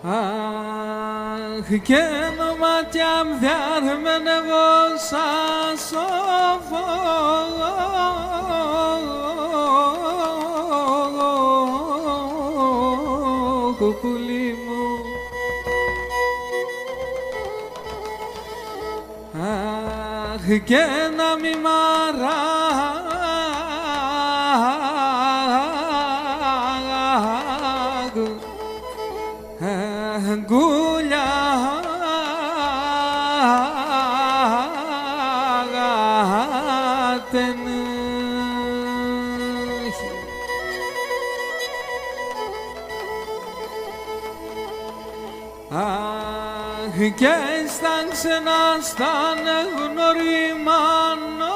Αχ, και ματιά διάρμενε εγώ σαν σοφό κουκουλί μου. Αχ, και να μη και στα ξένα στα γνωριμάνα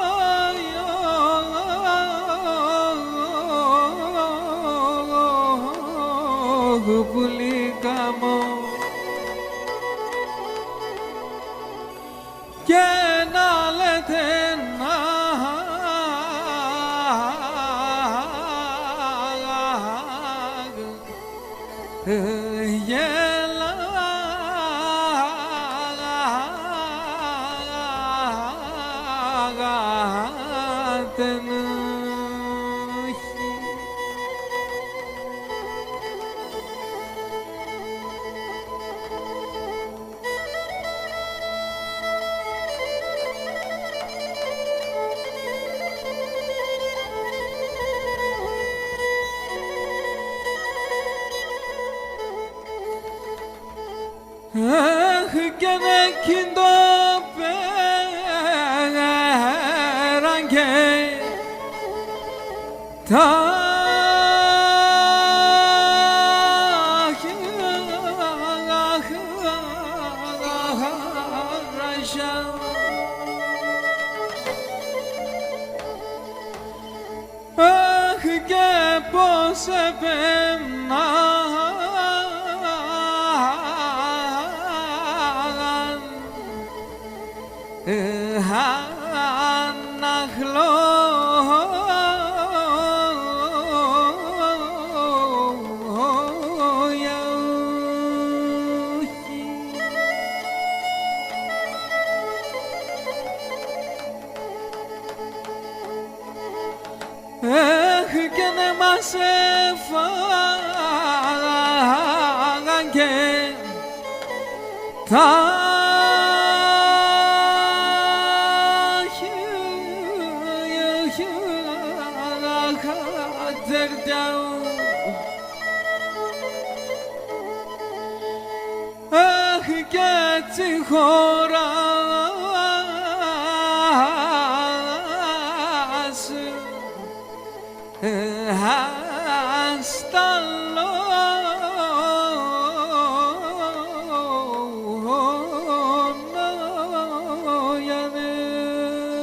πουλίκα μου και να λέτε να και εκείνο το πέραν και τα αχ, και πως επέμνα και να μας έφαγαν και τα χατέρια αχ, και έτσι χώρα στα λόγια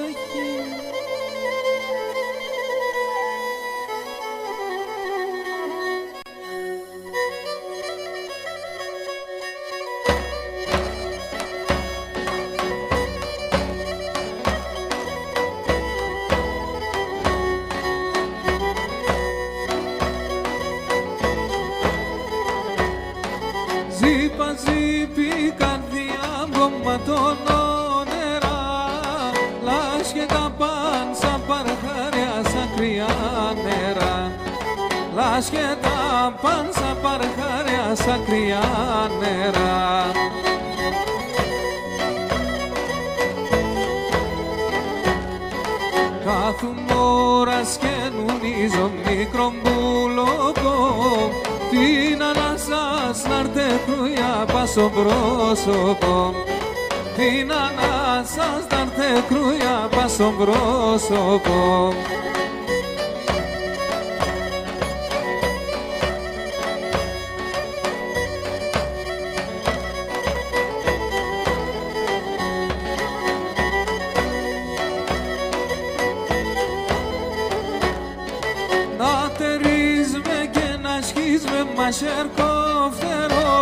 έχει. Ζήπα ζήπη καρδιά βομματώνω νερά λάσχετα παν σαν παρχάρια σαν κρυά νερά λάσχετα παν σαν παρχάρια σαν κρυά νερά. Κάθουν ώρας και νουνίζω μικρό μπουλοκό την ανάσας να'ρτε κρούια πας στο πρόσωπο την ανάσας να'ρτε κρούια πας στο πρόσωπο. Να τερίζουμε και να σχίζουμε μασέρκο φτερό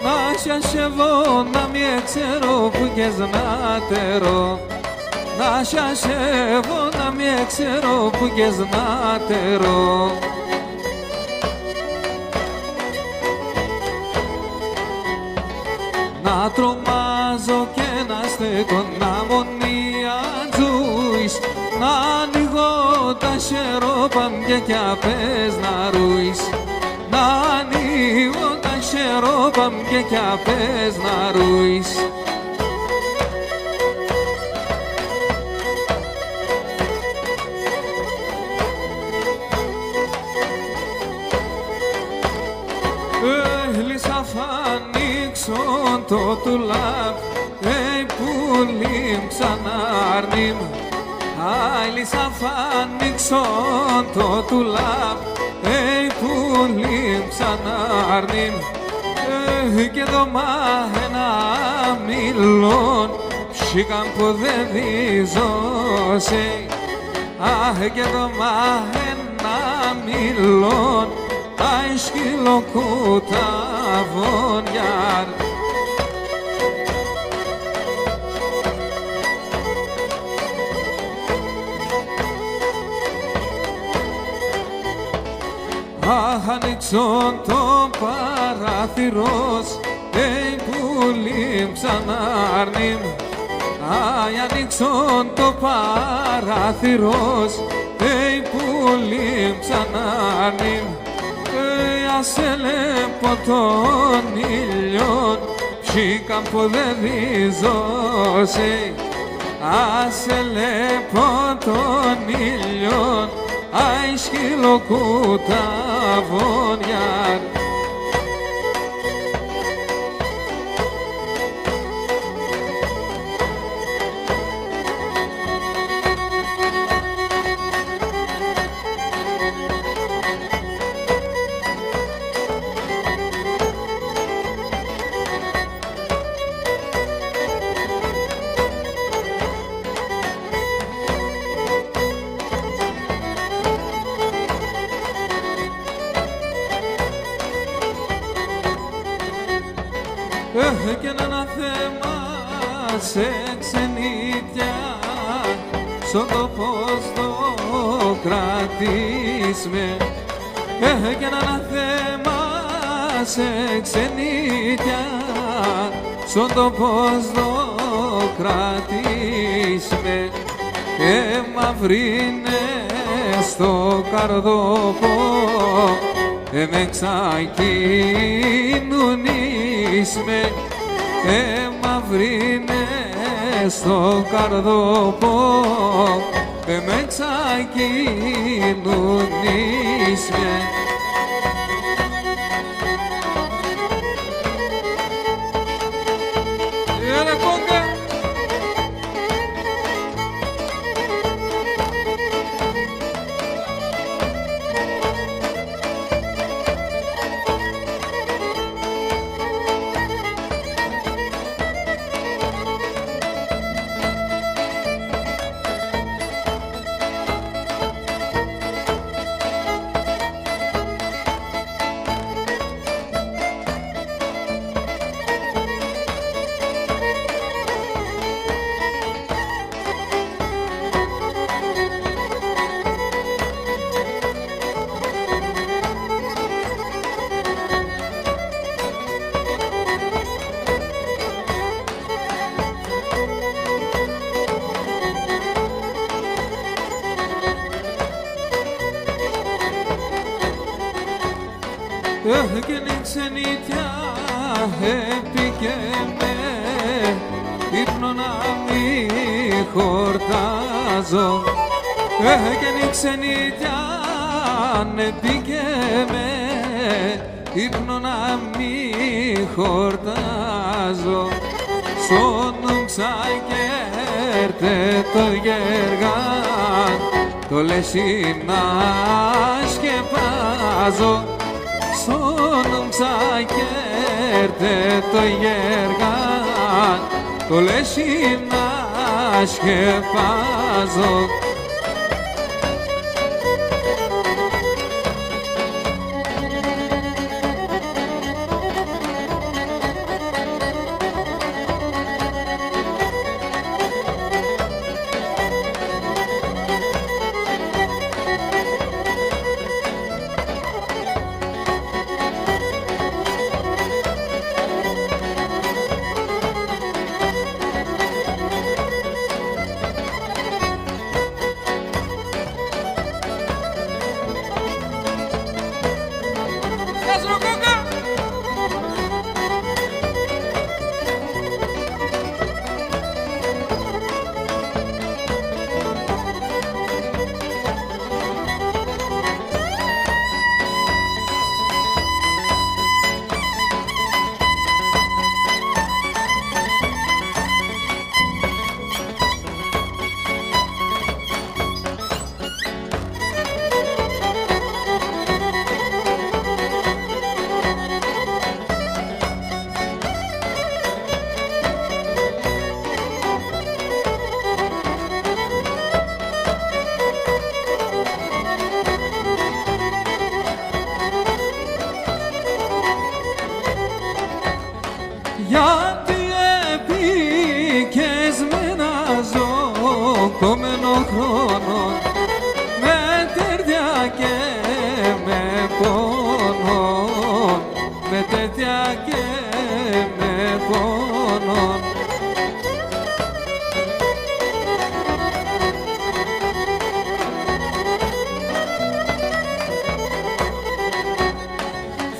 να σιασεβώ να μη ξέρω που και znatero να σιασεβώ να μη ξέρω που και znatero. να τρομάζω και να στέκω να μονιατζούεις, να ανοίγω τα χερόπαμια κι απές να ρούεις, να ανοίγω τα χερόπαμια κι απές να ρούεις. Έλυσα θα ανοίξω το τουλάπ, πουλίμ ξανάρνιμ. Έλυσα θα ανοίξω το τουλάπ, πουλίμ ξανάρνιμ. Και δωμά ένα μιλόν, ψήκαν που δεν δίζωσε. Και δωμά ένα μιλόν, ai σκυλοκούτα βονιάρ. Αχ, ανοίξω το παράθυρος, πουλίμ ξανάρνιμ. Ανοίξω το παράθυρος, πουλίμ ξανάρνιμ. Άσε λέπω τον ήλιον, ψήκαν που δεν δίζωσε. Άσε λέπω τον ήλιον, αι σκυλοκούτα βονιάρ. Και ένα θέμα σε ξενίτια, στον τόπο στο κρατήσουμε. Και ένα θέμα σε ξενίτια, στον τόπο στο κρατήσουμε. Και μαυρίνε στο καρδόπο, με ξακοινωνίσμε. Μαυρίνε στο καρδόπο, με ξακοινωνίσμε. Και η ξενίτια έπικε με ύπνο να μη χορτάζω. Και η ξενίτια έπικε με ύπνο να μη χορτάζω. Στον ξακέρτε το γεργάν, το λεσί να σκεπάζω. Στον ξακέρτε το γεργάν, το λεσί να σκεπάζω. γιατί επίκες με ένα ζωκόμενο χρόνο, με τέρδια και με πόνο, με τέρδια και με πόνο.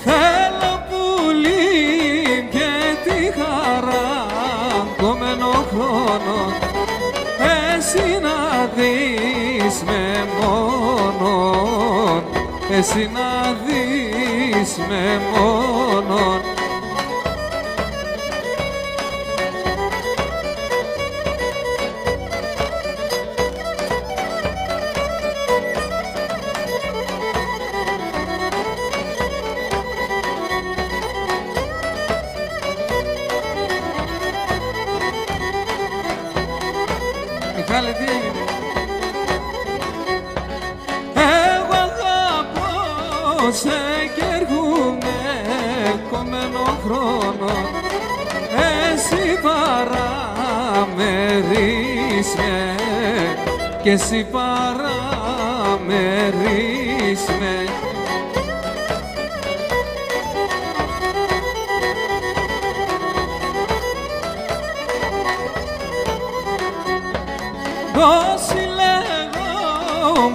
Θέλω πουλί και τη χαρά κομμένο χρόνο, εσύ να δεις με μόνον, εσύ να δεις με μόνον. Μιχάλη, τι έγινε? Εγώ αγαπώ σε κι έρχομαι κομμένο χρόνο, εσύ παραμερείς με και εσύ παραμερείς με. Δώσει λέγω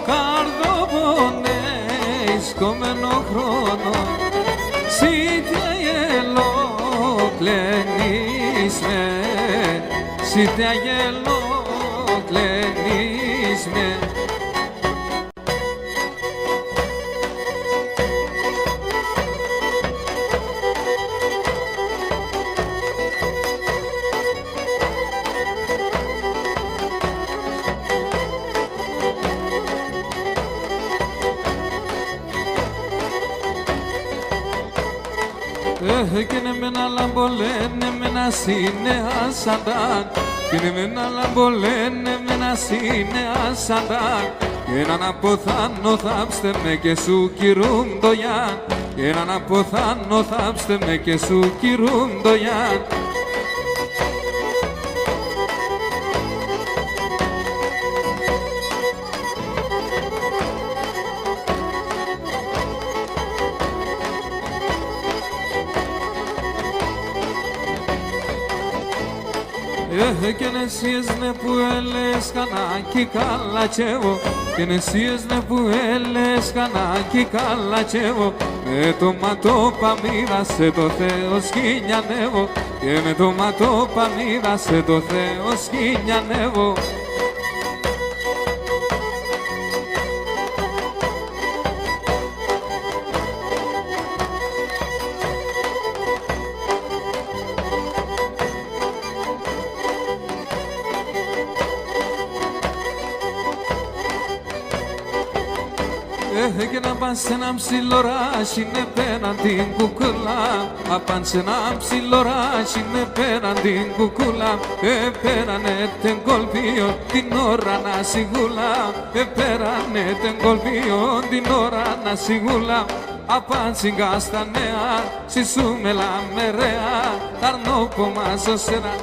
καρδοπονέεις κομμένο χρόνο, σίτια γελό κλαίνεις με, σίτια γελό κλαίνεις με. Και είναι με ένα λάμπο λένε με ένα σινέα σαντάν, και είναι με ένα λάμπο λένε με ένα σινέα σαντάν, και έναν αποθάνω θάψτε με και σου κυρούν το γιάν, και έναν αποθάνω θάψτε με και σου κυρούν το γιάν. Και νεσίες ναι που έλες κανάκι καλατσεύω, και νεσίες ναι που έλες κανάκι καλατσεύω, με το ματόπα μοίρασε το Θεό σκηνιανεύω, και με το ματόπα μοίρασε το Θεό σκηνιανεύω. Και να πας σε ένα ψιλοράσι είναι πέραν την κουκούλα, να πας σε ένα ψιλοράσι είναι πέραν την κουκούλα, επέρανε τεν κολπίο την ώρα να σιγούλα, επέρανε τεν κολπίο την ώρα να σιγούλα. Απάντσιγκα στα νέα, σισούμελα μερέα, ταρνόπο μαζοσέρα,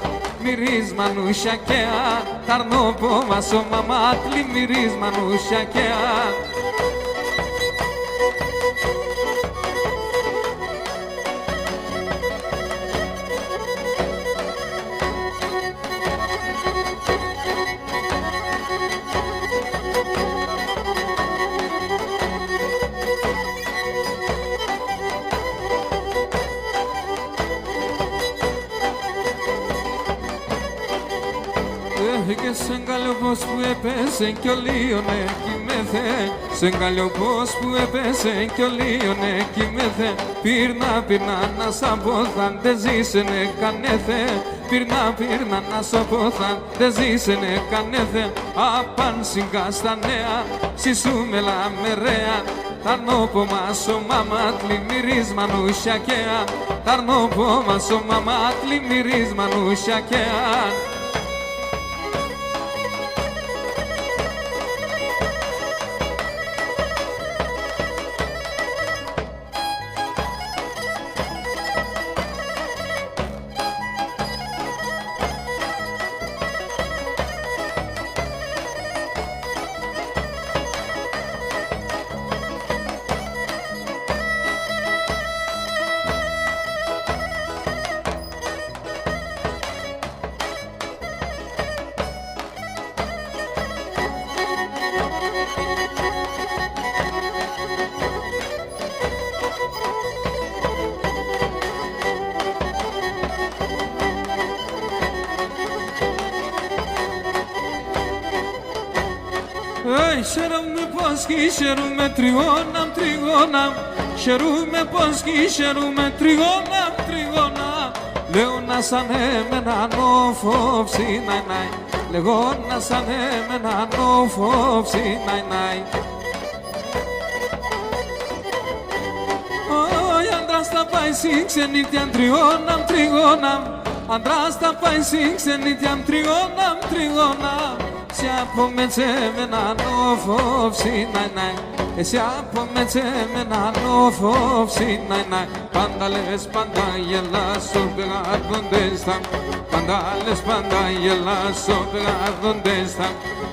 μυρίσμα νουσιακέα, ταρνόπο μαζο μαμάτλι, μυρίσμα νουσιακέα. Και σε γκαλιοπός που έπεσε κι ο Λίωνε κοιμέθε, σε γκαλιοπός που έπεσε κι ο Λίωνε κοιμέθε, πύρνα να σ' αποθάν δεν ζήσενε κανέθε, πύρνα να σ' αποθάν δεν ζήσενε κανέθε. Απάν συγκά στα νέα, σισούμελα μερέα, ταρνόπο μας ο μαμάτλι μυρίσμα νουσιακέα, ταρνόπο μας ο μαμάτλι μυρίσμα νουσιακέα. χαίρομαι πως κι χαίρομαι τριγώναμ, τριγώναμ. Χαίρομαι πως κι χαίρομαι τριγώναμ, τριγώναμ. Λέω να σαν εμένα νοφόψη, ναϊ, ναϊ. Λέγω να σαν εμένα νοφόψη, ναϊ, ναϊ. Ο άντρας θα πάει συ ξενύτιαν τριγώναμ, τριγώναμ. Άντρας θα πάει συ ξενύτιαν τριγώναμ, τριγώναμ. Εσύ από με τσέμενα νοφόψη, ναϊ, ναϊ. Εσύ από με τσέμενα νοφόψη, ναϊ, ναϊ. Πάντα λες, πάντα γελάς, ο πεγάδοντες θα. Πάντα λες, πάντα γελάς, ο πεγάδοντες θα.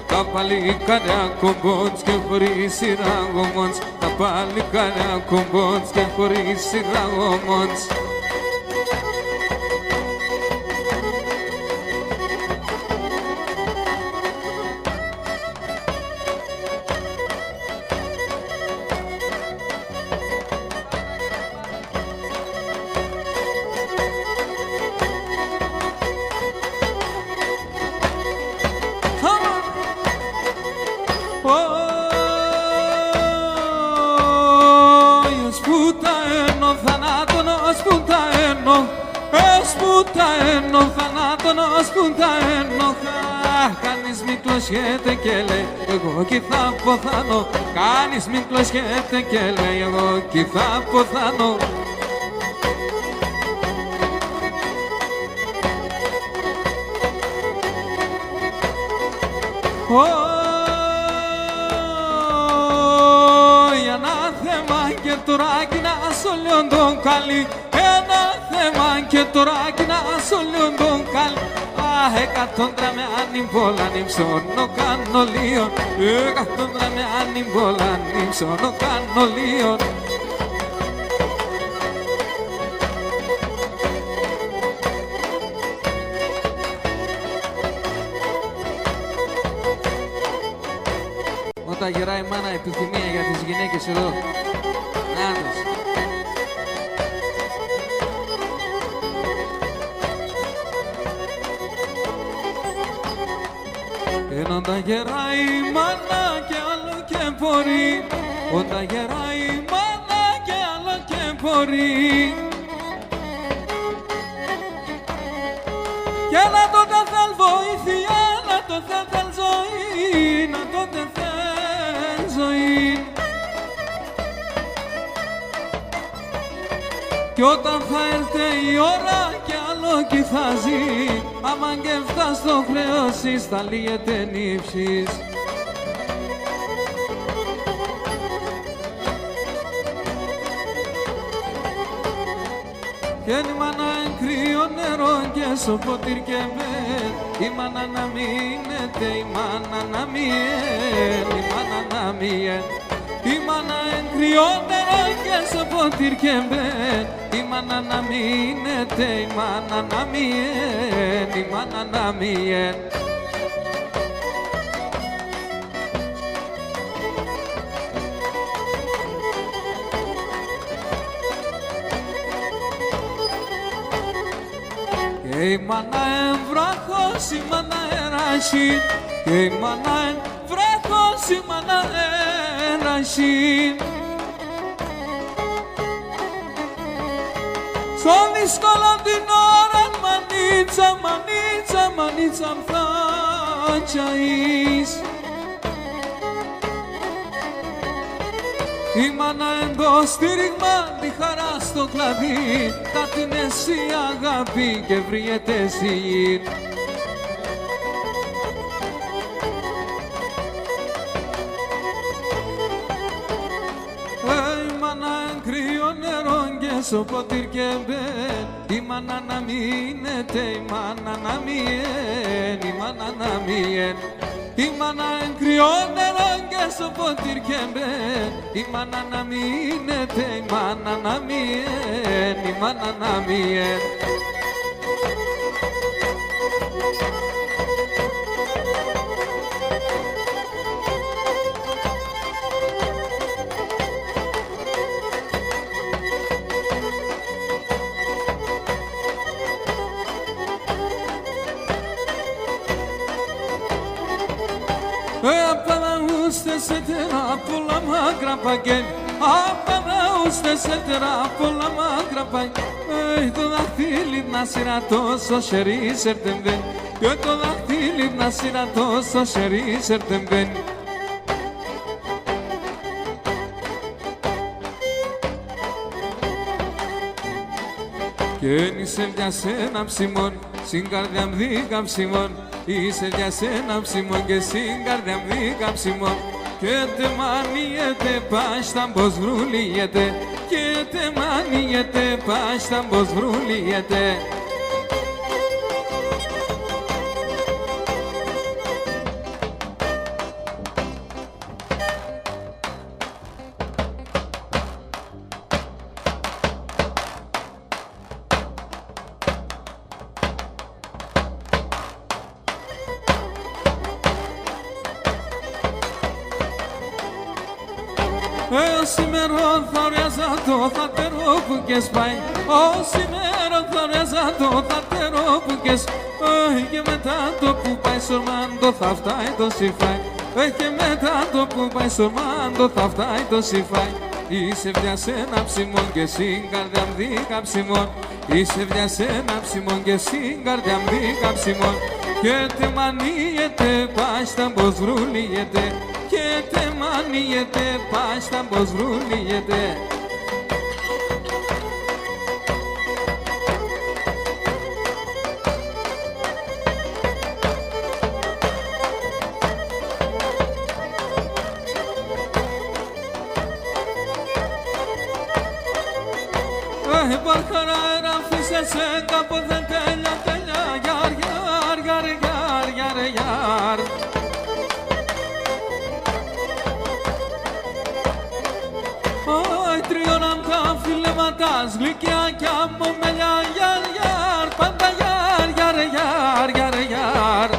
Τα παλικάρια κομπότς και χωρίς σειράγωμότς. Τα παλικάρια κομπότς και χωρίς σειράγωμότς. Κάνεις μη κλωσιέται και λέει εγώ κι θα ποθάνω. Κάνεις μη κλωσιέται και λέει εγώ κι θα ποθάνω. Ένα θέμα και τώρα κι να σ' όλον τον καλή. Ένα θέμα και τώρα κι να σ' όλον τον καλή. Εκατόντρα με ανυμπόλα νύψωνο κάνω λίον. Εκατόντρα με ανυμπόλα νύψωνο κάνω λίον. Όταν γεράει η μάνα επιθυμία για τις γυναίκες εδώ. Άντρες. Όταν γεράει η μάνα κι άλλο και μπορεί. Όταν γεράει η μάνα κι άλλο και μπορεί. Και να τότε θέλ βοήθεια, να τότε θέλ ζωή, να τότε θέλ ζωή. Κι όταν θα έρθει η ώρα κι άλλο κι θα ζει. Άμα και φτάς στο χρέος θα λύεται νύψης. Και η μάνα εν κρύο νερό και σοποτήρ και μπέλ. Η μάνα να μείνεται, η μάνα να μιέν, η μάνα να μιέν. Η μάνα εν κρύο νερό και σοποτήρ και μπέλ. Η μάνα να μείνεται, η μάνα να μιέν, η μάνα να μιέν. Και η μάνα εν βράχος, η μάνα εράσιν. Και η μάνα εν βράχος, η μάνα εράσιν. Στο δύσκολο την ώρα μανίτσα, μανίτσα, μανίτσα θα τσαείς. Η μάνα εν το στήριγμα, τη χαρά στο κλαδί. Θα την εσύ αγάπη και βριέται εσύ. Η μάνα εν κρύο νερό και σοποτήρ και μπέλ. Η μάνα να μείνεται, η μάνα να μιέν, η μάνα να μιέν. Η μάνα εν κρύο νερό και σοποτήρ και μπέλ. Η μάνα να μείνεται, η μάνα να μιέν, η μάνα να μιέν. στεσέτερα πολλά μάκρα παγγέλ. Απανά στεσέτερα πολλά μάκρα παγγέλ. Το δαχτύλι να σειρατώ στο χέρι σερτεμβέν. Και το δαχτύλι να σειρατώ στο χέρι σερτεμβέν. Και είσαι για σένα ψημών, στην καρδιά μου δίκα ψημών. Είσαι για σένα ψημών και στην καρδιά μου δίκα ψημών. Και τε μανιέται πάστα πως βρουλιέται. Και τε μανιέται πάστα πως βρουλιέται. Σήμερα θωρέαζα το θατερό που και σπάει. Σήμερα θωρέαζα το θατερό που και σπάει. Και μετά το που πάει σορμάντο θα φτάει το συμφάει. Και μετά το που πάει σορμάντο θα φτάει το συμφάει. Είσαι βιά σε ένα ψημόν και στην καρδιά μου δίκα ψημόν. Είσαι βιά σε ένα ψημόν και στην καρδιά μου δίκα ψημόν. Και τε μανιέται πάστα πως βρουλιέται. Και τε μανιέται πάστα πως βρουλιέται. Παρχαρά εραφίσεσαι κάπου δεν τέλεια τέλεια. Γιάρ, γιάρ, γιάρ, γιάρ, γιάρ, γιάρ. Τριώναν τα φιλέματα γλυκιά κι αμμομελιά. Γιάρ, γιάρ, πάντα γιάρ, γιάρ, γιάρ, γιάρ, γιάρ.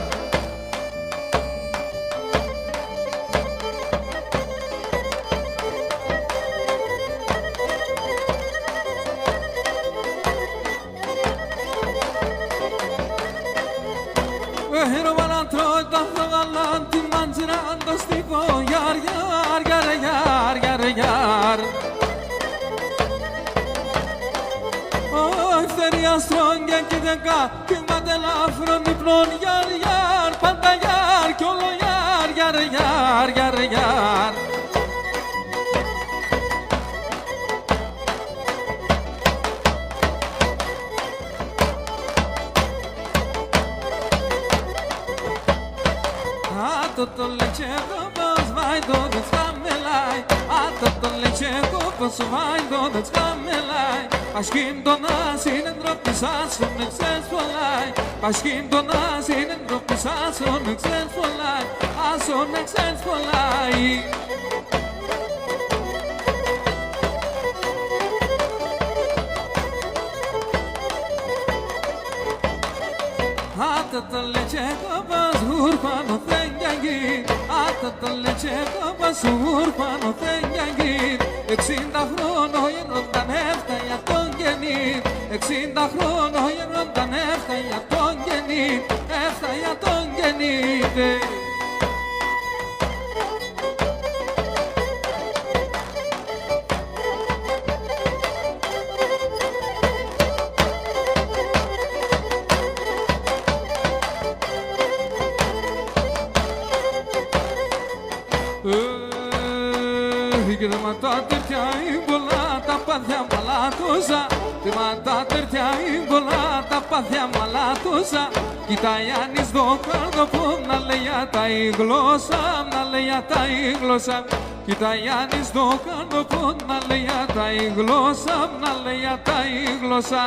Ροβαλά τρώει τα φραγαλά τη μάντζιρα το στίχο. Γιάρ, γιάρ, γιάρ, γιάρ, γιάρ, γιάρ. Ευθερία στρόγγια και δεκά κύματα ελάφρον ύπνων. Γιάρ, γιάρ, πάντα γιάρ κι όλο γιάρ, γιάρ, γιάρ, γιάρ, γιάρ. Άτο το λετσέκο πως βάει το δες χαμελάει. Άτο το λετσέκο πως βάει το δες χαμελάει. Πασχήν το να συνεντροπισάς τον εξές πολλάει. Πασχήν το να συνεντροπισάς τον εξές πολλάει. Ας τον εξές πολλάει. Άτο το λετσέκο πως γουρπάνω θεγγιαγγίν. Άτο το λετσέκο πως γουρπάνω θεγγιαγγίν. 60 χρόνο γεννόνταν έφτα για τον γεννήν. 60 χρόνο γεννόνταν έφτα για τον γεννήν. Έφτα για τον γεννήν. Κρεμάτα τέτοια ύμπολα τα πάθια μαλάτωσα. Κρεμάτα τέτοια ύμπολα τα πάθια μαλάτωσα. Κοιτάει άνεις το καρδοπό να λέει για τα η γλώσσα. Να λέει για τα η γλώσσα. Κοιτάει άνεις το καρδοπό να λέει για τα η γλώσσα. Να λέει για τα η γλώσσα.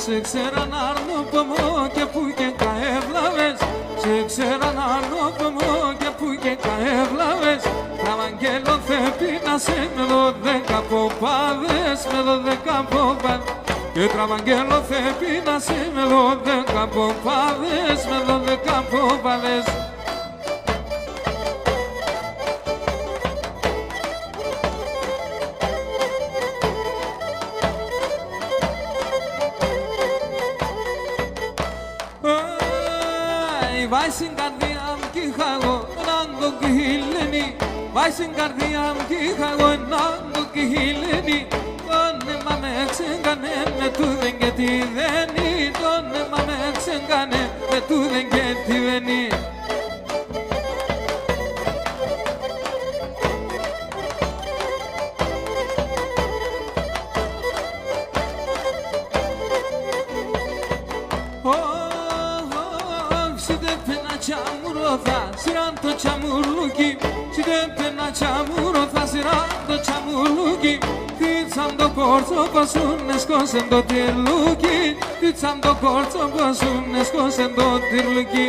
Σε ξέραν αρνοπαμό και που και καέβλαβες. Σε ξέραν αρνοπαμό και που και καέβλαβες. Τραβαγγέλο θεπίνασε με 12 ποπάδες. Με 12 ποπάδες. Και τραβαγγέλο θεπίνασε με 12 ποπάδες. Με 12 ποπάδες. vai στην καρδιά μου κι είχα εγώ έναν κοκκιλένι. Vai στην καρδιά μου κι είχα εγώ έναν κοκκιλένι. Τον αίμα με ξέγκανε με τούδεν και τι δένει. Τον αίμα με ξέγκανε με τούδεν και τι δένει. Siranto chamurluki, sidempena chamurotha, siranto chamurluki. Titzando corso pasunnes cosendo tirluki, titzando corso pasunnes cosendo tirluki.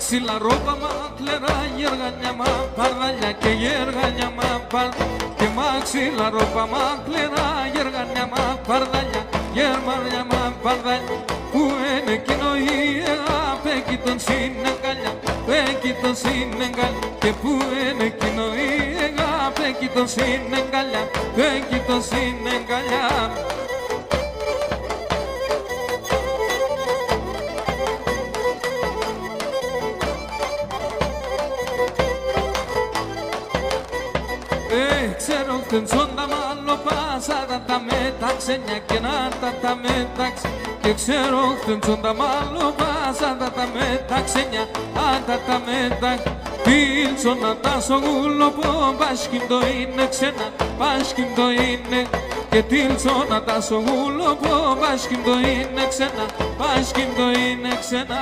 Si la ropa maclera yerga llama parralla que yerga llama par que maxi la ropa maclera yerga llama parralla yerma llama parralla puene que no llega pequiton sin engaña que puene que no llega pequiton sin engaña Ξέρω την τσόντα μάλλο πάσαρα τα μεταξένια και να τα μεταξ και ξέρω την τσόντα μάλλο πάσαρα τα μεταξένια τα μεταξ Πίλσο να τα σογούλο πω πάσχην το είναι ξένα πάσχην το είναι και τίλσο να τα σογούλο πω πάσχην το είναι ξένα πάσχην το είναι ξένα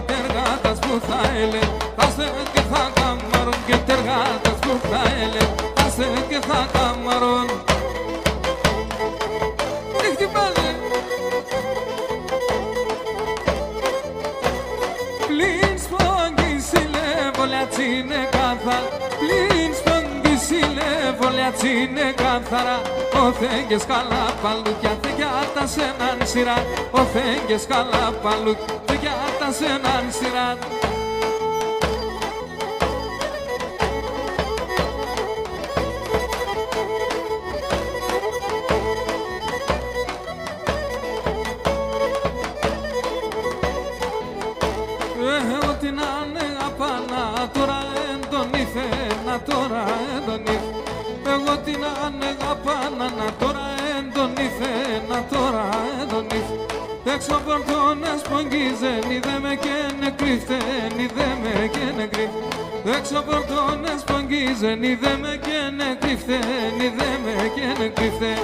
Τεργάτας που θα έλε, άσε και θα καμαρούν και τεργάτας που θα έλε, άσε και θα καμαρούν. Ρίχτη πάλι. Πλην σπογγίσιλε βολιατσίνε καθαρά, πλην σπογγίσιλε βολιατσίνε καθαρά. Ο θέγγες καλά παλούκια, θεγιάτα σε έναν σειρά, ο θέγγες καλά παλούκια. Γιάτα σε έναν σειρά Ό,τι να είναι απανά τώρα έντονη φαίνα τώρα έντονη Εγώ τι να είναι απανά τώρα έντονη φαίνα τώρα έντονη Έξω πορτώνες πογγίζεν, είδε με και νεκρύφτεν, είδε με και νεκρύφτεν. Έξω πορτώνες πογγίζεν, είδε με και νεκρύφτεν, είδε με και νεκρύφτεν.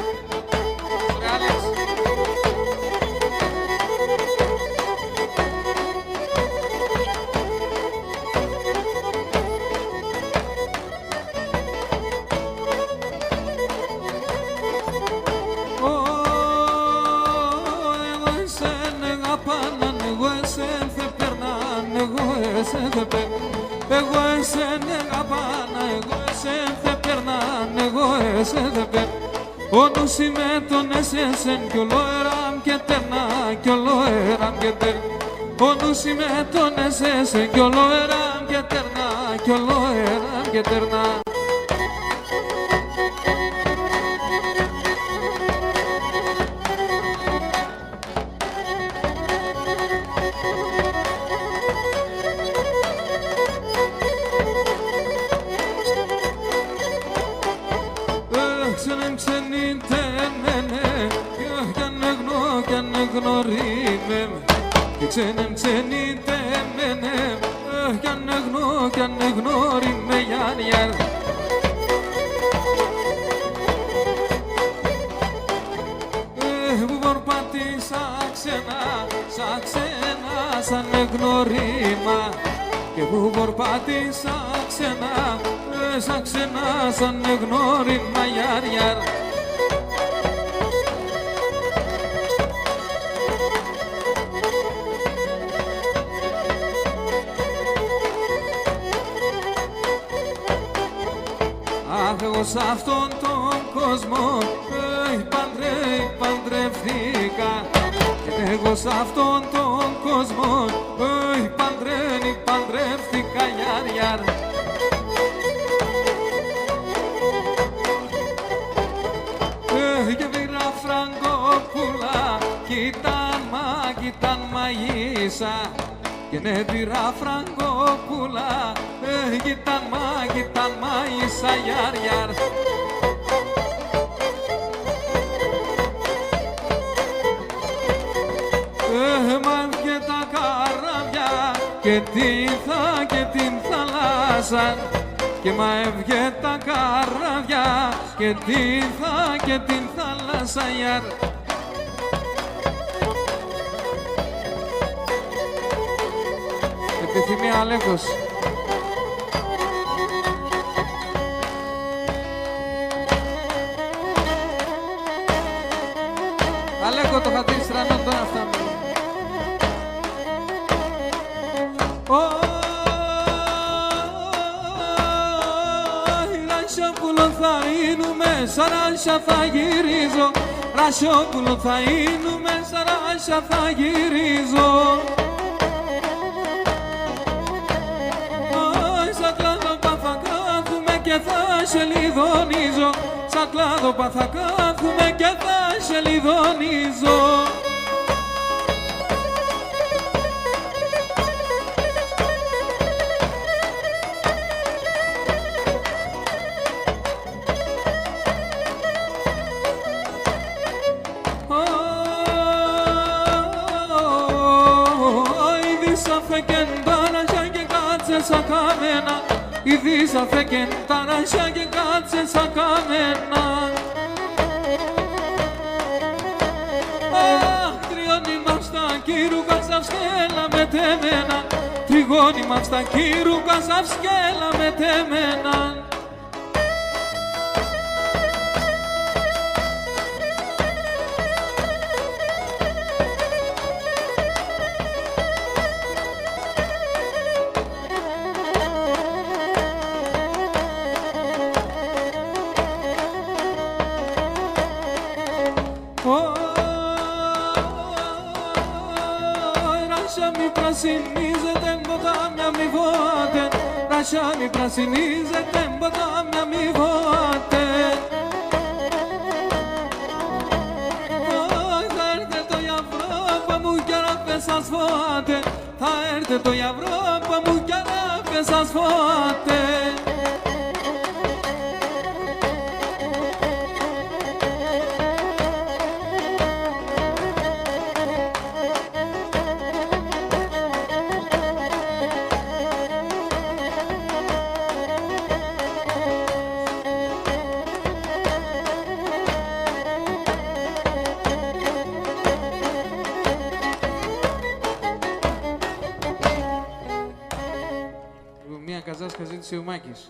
Εγώ εσένα αγαπάνα, εγώ εσένα θα περνάνε, εγώ εσένα θα περνάνε. Ο νους είμαι τον εσέσεν κι όλο έραν και τερνά, κι όλο έραν και τερνά. Ο νους είμαι τον εσέσεν κι όλο έραν και τερνά, κι όλο έραν και τερνά. Ξένεμ ξενείτε εμένα κι αν εγνώ κι αν εγνώρι με γιάνιαρ σαν γνωρίμα και που πορπάτησα ξένα, σαν ξένα σαν γνωρίμα, γιαρ, γιαρ. Αχ, εγώ σ' αυτόν τον κόσμο παντρεύτηκα. Εγώ σ' αυτόν τον κόσμο παντρεύτηκα, γιαρ, γιαρ. Και πήρα φραγκόπουλα, κοίταν μαγίσα. Και ναι, πήρα φραγκόπουλα, κοίταν μαγίσα, γιαρ, γιαρ. Και τα καράβια και την θάλασσα, και μαέβγε τα καράβια και την θάλασσα, γιαρ. Επιθυμία Αλέκος. Αλέκο το χατήρι στρανών τώρα αυτά. Ρασιόπουλο θα είνουμε, σαν Ράσια θα γυρίζω. Ρασιόπουλο θα είνουμε, σαν Ράσια θα γυρίζω. Σαν κλάδοπα θα κάθουμε και θα σε λιδονίζω. Σαν κλάδοπα θα κάθουμε και θα σε λιδονίζω. Σαν καμένα, ειδήσα φεκεν τα ράσια και κάτσε σαν καμένα. Αχ, τριώνυμα στα κύρουκα σαυσκέλα με τεμένα. Τριγώνυμα στα κύρουκα σαυσκέλα με τεμένα. Πρασινίζεται ποτάμια μη βόατε, Ράσια μη πρασινίζεται ποτάμια μη βόατε. Θα έρθει το Ιαβρόπα μου κι αράφε σας φώτε. Θα έρθει το Ιαβρόπα μου κι αράφε σας φώτε. Μια καζάσκα ζήτησε ο Μάκης.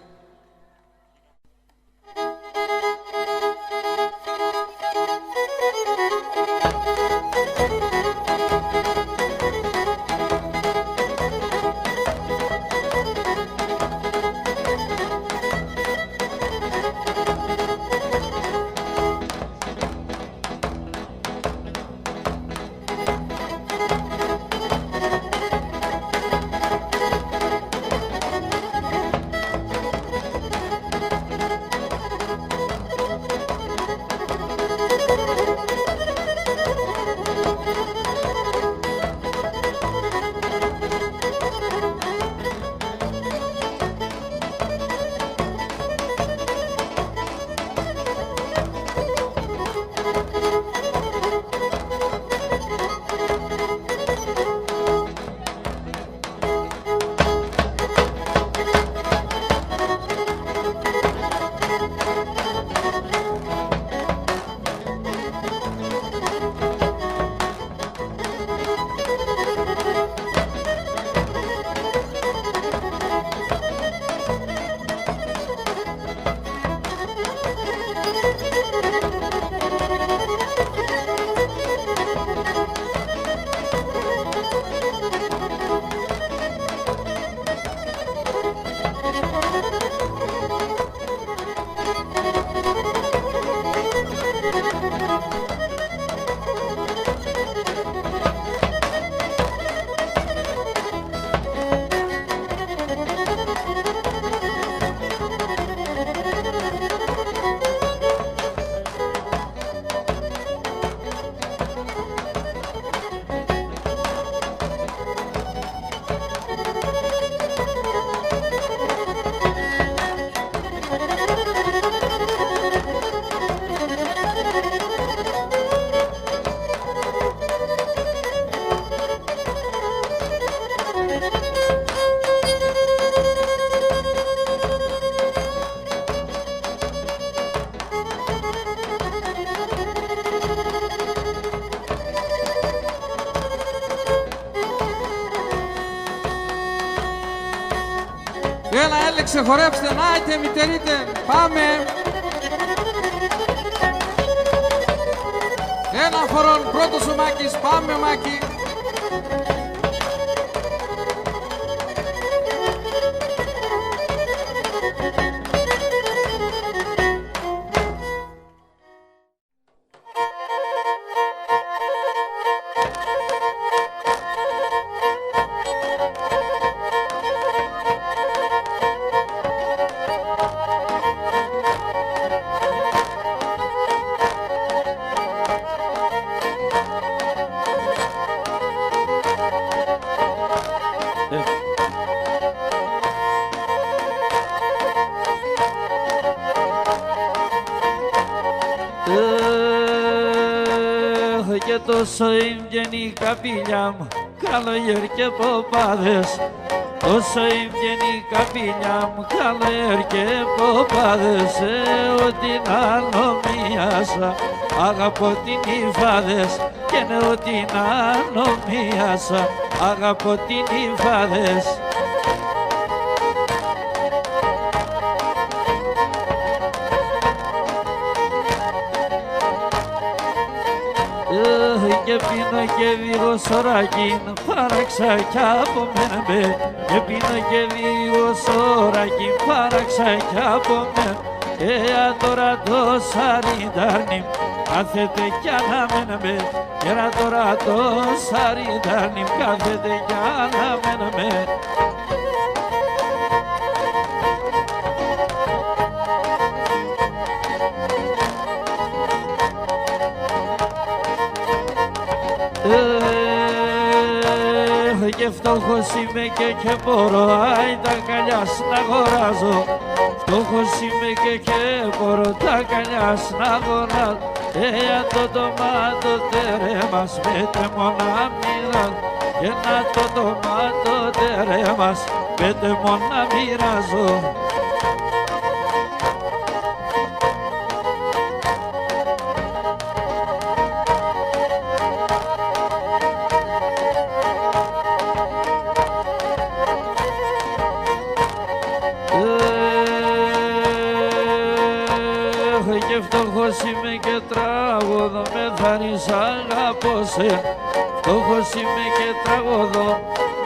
Έλα, έλεξε, χορέψτε, νάιτε, μητερείτε, πάμε. Ένα φορόν, πρώτος ο Μάκης, πάμε Μάκη. Και τόσο ήμγαινη η καπηλιά μου, καλοκαίρι και ποπάδες. Τόσο ήμγαινη η καπηλιά μου, καλοκαίρι και ποπάδες. Ότι να νομίασα, αγαπώ την υφάδες. Και ναι, ότι να νομίασα, αγαπώ την υφάδες. Και πίνω και δύο σωράκι, πάραξα κι από μένα με. Και πίνω και δύο σωράκι, πάραξα κι από μένα. Τώρα το σαριδάρνι, κάθεται κι αναμένα με. Τώρα το σαριδάρνι, κάθεται κι αναμένα με. Και φτωχός είμαι και μπορώ άι τα καλιά να αγοράζω. Φτωχός είμαι και μπορώ τα καλιά να αγοράζω. Για το τομάτο τερέμας με τεμόνα μοιράζω. Και να το τομάτο τερέμας με τεμόνα μοιράζω. Και φτωχός είμαι και τραγωδό, με θαρρείς αγαπώ σε. Φτωχός είμαι και τραγωδό,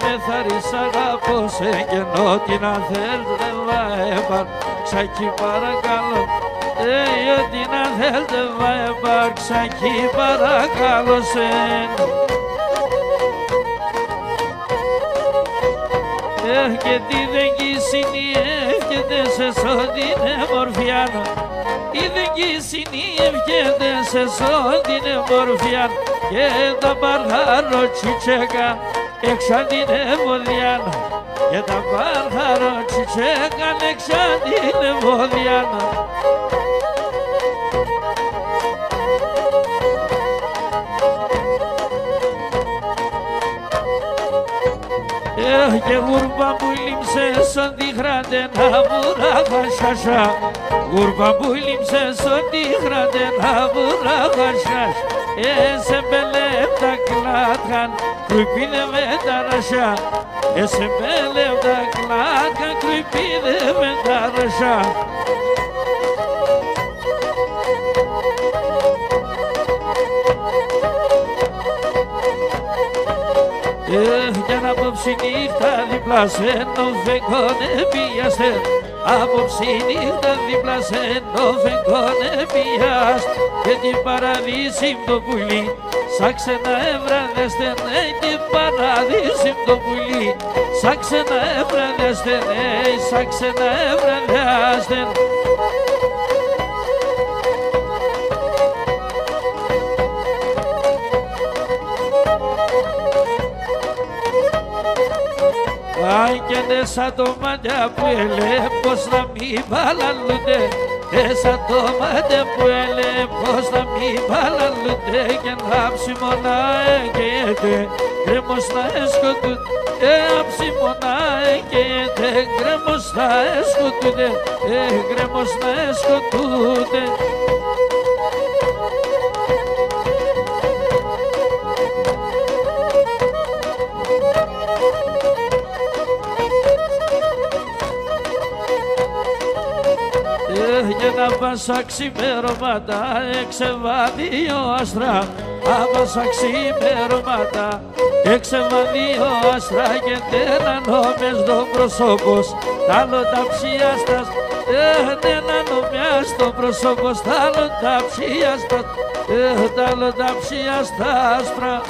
με θαρρείς αγαπώ σε. Και ενώ τι να θέλετε θα έπαρξα κι παρακαλώ. Ό,τι να θέλετε θα έπαρξα κι παρακαλώ σε. Και τι δεν κυσινιεύκεται σε σώντην εμορφιάνα. Τι δεν κυσινιεύκεται σε σώντην εμορφιάνα. Και τα παρχαρό τσιτσέκα έξαν την εμβοδιάνα. Και τα παρχαρό τσιτσέκα έξαν την εμβοδιάνα. Και γουρμπα που λίμψε σαν τη χραντένα βουράχα σασά. Γουρμπα που λίμψε σαν τη χραντένα βουράχα σασά. Σε μπελέπτα κλάτχαν κρυπίδε με τα ρασιά. Σε μπελέπτα κλάτχαν κρυπίδε με τα ρασιά. Για να απόψη νύχτα δίπλα σε το φεγγόνε πιάστε. Απόψη νύχτα δίπλα σε το φεγγόνε πιάστε. Και την παραδείσι το πουλί σαν ξένα έβραδεστε. Ναι, την παραδείσι το πουλί σαν ξένα έβραδεστε. Ναι, σαν ξένα έβραδεστε. Αν και νέσα το μάτια που έλε πως να μην παλαλούνται. Νέσα το μάτια που έλε πως να μην παλαλούνται. Και να ψημονά εγγέτε γκρέμος να εσκοτούνται. Αψημονά εγγέτε γκρέμος να εσκοτούνται. Γκρέμος να εσκοτούνται. για να πάσα ξημερώματα εξεβάδιο άστρα, άπασα ξημερώματα εξεβάδιο άστρα και τένανο μες το πρόσωπος τ' άλλο τα ψιάστας, τένανο μες το πρόσωπος τ' άλλο τα ψιάστας, τ' άλλο τα ψιάστα άσπρα.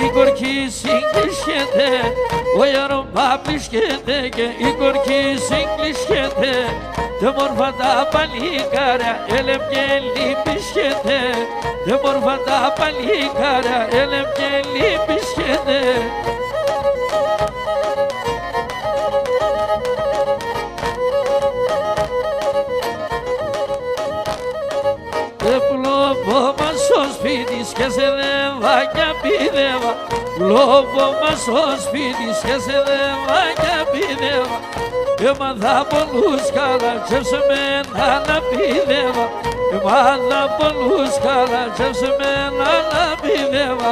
Η κορκή συγκλείσχεται, ο ιερομπά πλησχεται και η κορκή συγκλείσχεται. Δε μόρφα τα παλικάρια έλεμ και λυπησχεται, δε μόρφα τα παλικάρια έλεμ και λυπησχεται. Λόγω μας στο σπίτι σκέσεδεύα και πηδεύα, λόγω μας στο σπίτι σκέσεδεύα και πηδεύα. Έμαθα πολλούς καλά και σε μένα να πηδεύα, έμαθα πολλούς καλά και σε μένα να πηδεύα.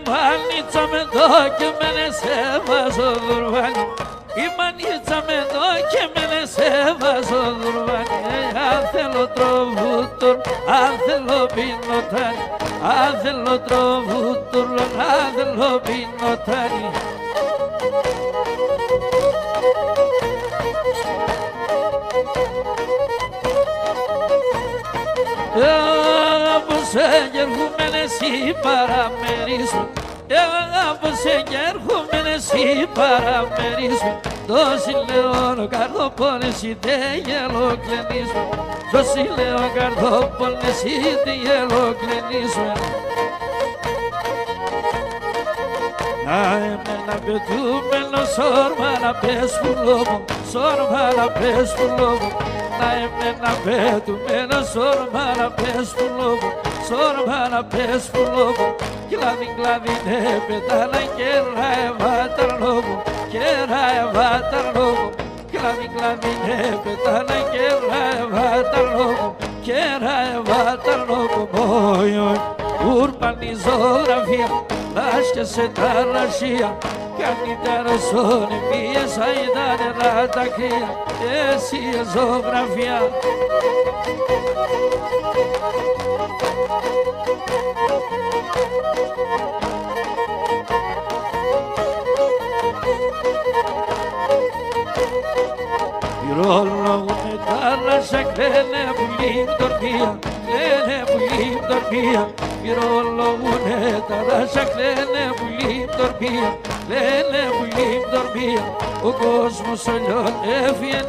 Μανίτσα με το και μένε σε βάζω δουρβάνι, η μανίτσα με το και μένε σε βάζω δουρβάνι. Αν θέλω τροβούτορ, αν θέλω πινοτάνι, αν θέλω τροβούτορ, αν θέλω πινοτάνι. Όπως εγερχούμενες οι παραμερείς μου, όπως εγερχούμενες οι παραμερείς μου, τόσοι λέω καρδοπόλες οι δεγελοκλενείς μου, τόσοι λέω καρδοπόλες οι δεγελοκλενείς μου. Να εμένα πετούμενο σόρμα να πες πουλόμου, σόρμα να πες πουλόμου. Να εμένα πετούμενο σόρμα να πες πουλόμου, σόρμα να πες πουλόμου. Κλάδι κλάδι ναι πετάνα κέραε βάταρνόμου, κέραε βάταρνόμου. Κλάδι κλάδι ναι πετάνα κέραε βάταρνόμου, κέραε βάταρνόμου. Ούρπανη ζωγραφία, λάσκεσαι τα ρασία, καλύτερα σώνε πίεσα ήταν νερά τα κρύα, εσύ ζωγραφία. Πυρόλογουνε τα ράσα κλαίνε πουλί μτορπία, κλαίνε πουλί μτορπία. Πυρόλογουνε τα ράσα κλαίνε πουλί μτορπία, κλαίνε πουλί μτορπία. Ο κόσμος όλων έφυγε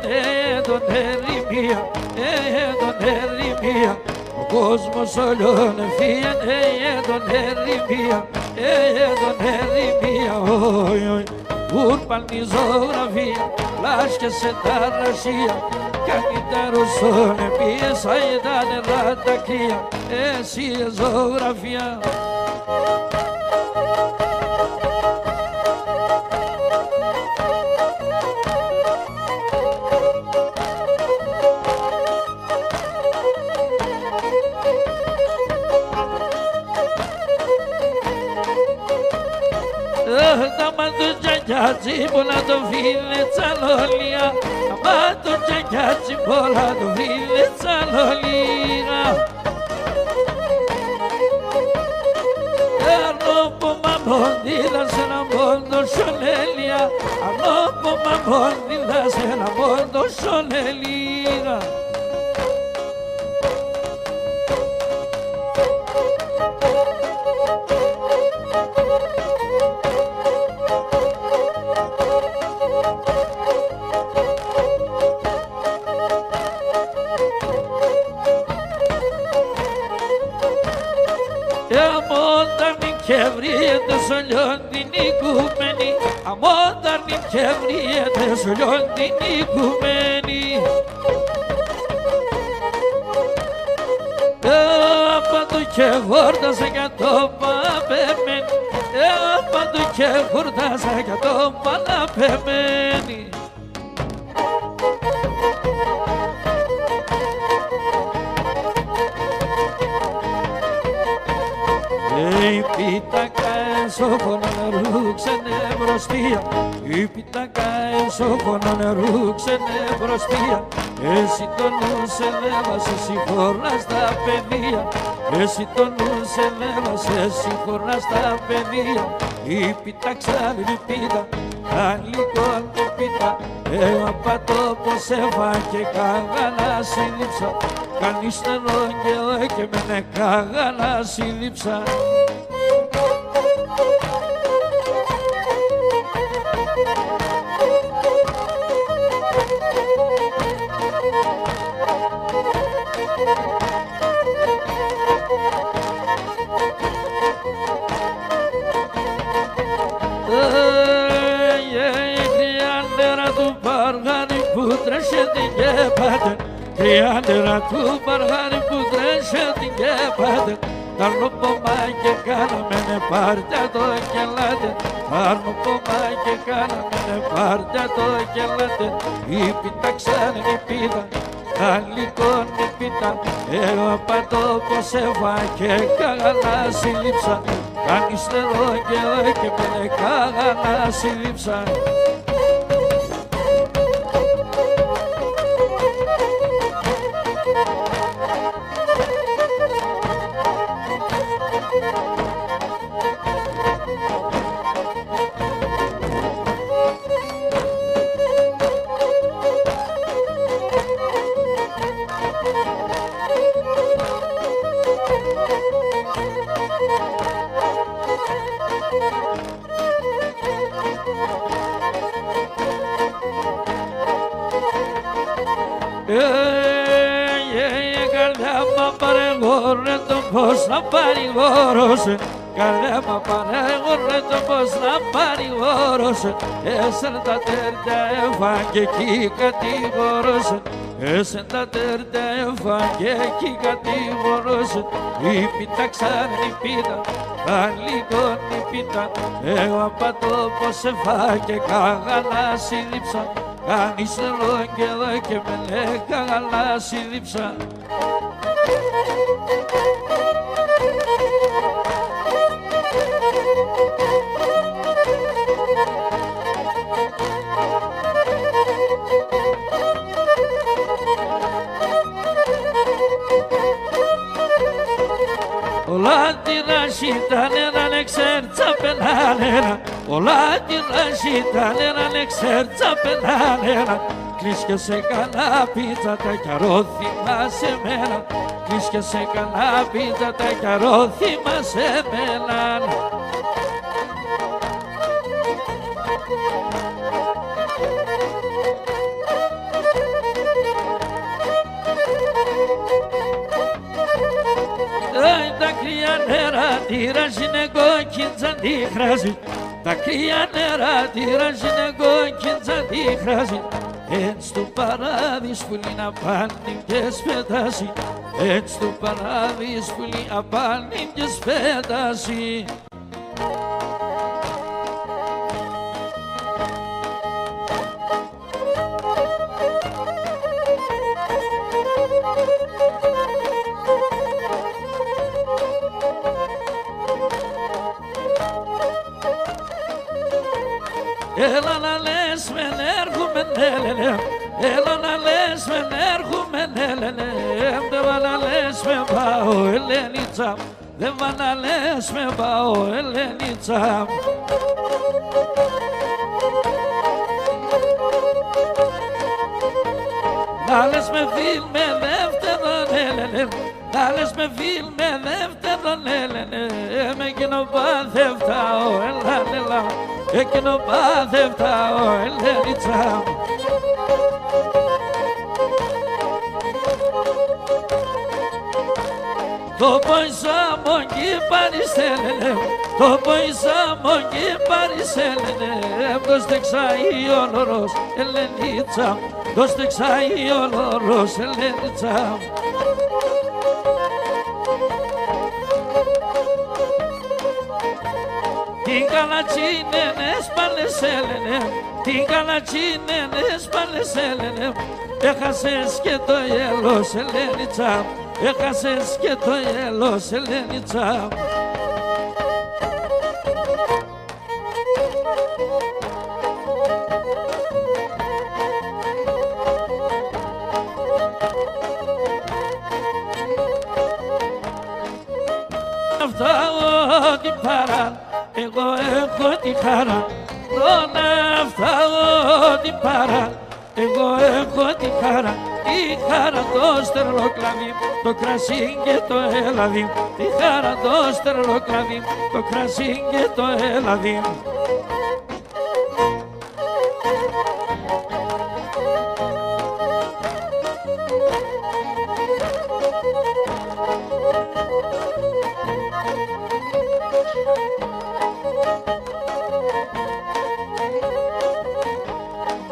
τον ερημία, τον ερημία. Ο κόσμος όλων έφυγε τον ερημία, τον ερημία. Ούρπανη ζωγραφία, λάσκεσαι τα ρασία, καλύτερο σώνε πίεσα ήταν νερά τα κρύα, εσύ ζωγραφία. Τσακιάτσι πολλά το φίλε τσαλόλια, αμά το τσακιάτσι πολλά το φίλε τσαλόλια. Έρνω που μ' mamondila se la mondo solelia, anopo mamondila se la mondo solelia. Chevriete sogliondini cumeni, a moderni chevriete sogliondini cumeni. Apadu che gorda se gatomba pemeni, apadu che gorda se gatomba la pemeni. Η πίτακα έσωχονα νερού ξενευρωστία, η πίτακα έσωχονα νερού ξενευρωστία. Εσύ το νου σε λέβασε συγχωρά στα παιδεία, εσύ το νου σε λέβασε συγχωρά στα παιδεία. Η πίτα ξάλλη πίτα, αλικών την πίτα, απατώ πως έφαγε καγάλα σύλληψα. Κανείς νερό και με καγάλα σύλληψα. Τριάντερα του παργάρι που τρέσε την κέπατε, τάρνο πομά και κάναμε πάρτε το κελάτε, τάρνο πομά και κάναμε πάρτε το κελάτε. Η πίτα ξέρει πίτα, αλικών η πίτα, εγώ απατώ πως έφαγε καγαλά σύλληψα. Κάνεις νερό και με καγαλά σύλληψα. Πώς να παρηγόρωσε, καλέ μα παρηγόρε το πώς να παρηγόρωσε. Έσεν τα τέρτια έφαγε κι κατηγόρωσε, έσεν τα τέρτια έφαγε κι κατηγόρωσε. Η πίτα ξάνει πίτα, αλικών η πίτα, εγώ απατώ πως έφαγε καγαλά σύλληψα. Κάνεις νερό και εδώ και με λέει καγαλά σύλληψα. Όλα την ήταν έναν εξέρτσα πενάνερα, όλα την ήταν έναν εξέρτσα πενάνερα. Κλείς και σε κανά πίτσα τα κιαρόθυμα σε μένα, κλείς και σε κανά πίτσα τα κιαρόθυμα σε μένα. Τα κρύα νερά τυράζινε κόκκιντζα τη χράζει, τα κρύα νερά τυράζινε κόκκιντζα τη χράζει. Έτσι του παράδεισ πουλί να πάνει και σπέταση, έτσι του παράδεισ πουλί να πάνει και σπέταση. Έλα να λες μεν έρχομαι νέλελε, έλα να λες μεν έρχομαι νέλελε, έμπτεβα να λες μεν πάω Ελένιτσα, δεν πά να λες με πάω Ελένιτσα. Να λες με φίλ με δεύτερον Έλενε, να λες με φίλ με δεύτερον Έλενε, με εκείνο πάθευτα ο Ελένελα, εκείνο πάθευτα ο Ελένιτσα. Το ποϊσάμον κι παρισέλενε, το ποϊσάμον κι παρισέλενε, το στεξάει ο λόρος Ελένιτσα, το στεξάει ο λόρος Ελένιτσα. Την καλατσίνενες παλεσέλενε, την καλατσίνενες παλεσέλενε, έχασες και το γέλος Ελένιτσα, έχασες και το γέλος Ελένιτσα. Αυτά ό,τι παρά, εγώ έχω τη χαρά, τον αυτά ό,τι παρά, εγώ έχω τη χαρά, τη χαρά το στερλοκλαβί, το κρασί και το έλαδι, τη χαρά το στερλοκλαβί, το κρασί και το έλαδι.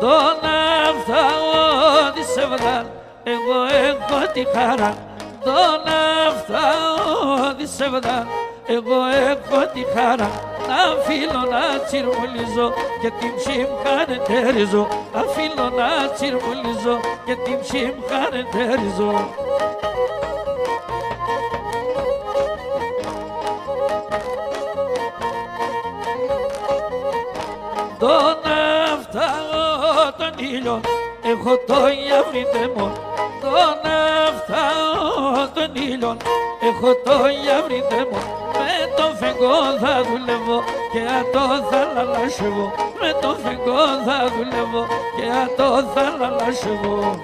Τον αυτά ό,τι σε βγάλ, εγώ έχω τη χαρά, τον αυτά ό,τι σε βγάλ, εγώ έχω τη χαρά, να φύλλω να τσιρμουλίζω και την ψυμχανετερίζω, να φύλλω να τσιρμουλίζω και την ψυμχανετερίζω. Τον αυτά τον ήλιο έχω το γιαυριτεμό, τον αυτά τον ήλιο έχω το γιαυριτεμό, με τον φεγγό θα δουλεύω και ατό θα λαλάσσευω, με τον φεγγό θα δουλεύω και ατό θα λαλάσσευω.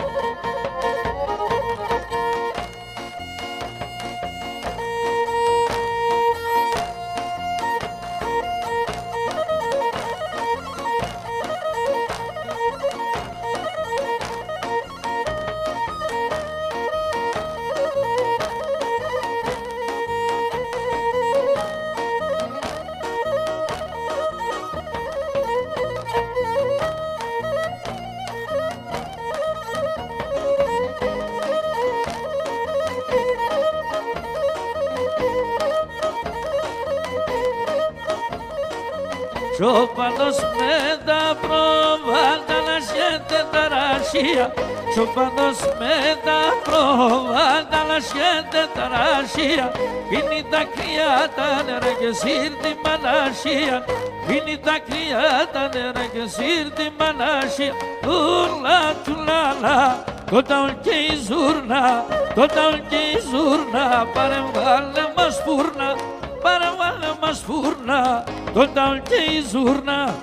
Σοπανός με τα προβάλτα να σχέται τα ρασία, σοπανός με τα προβάλτα να σχέται τα ρασία, πίνει τα κρυά τα νερά και σύρτη μανασία, πίνει τα κρυά τα νερά και σύρτη μανασία, τουλά τουλάλα, το ταουλ και η ζούρνα, το ταουλ και η ζούρνα, παρεμβάλλε μας φούρνα, παραβάλε μας φούρνα, το ταουλ και η ζούρνα.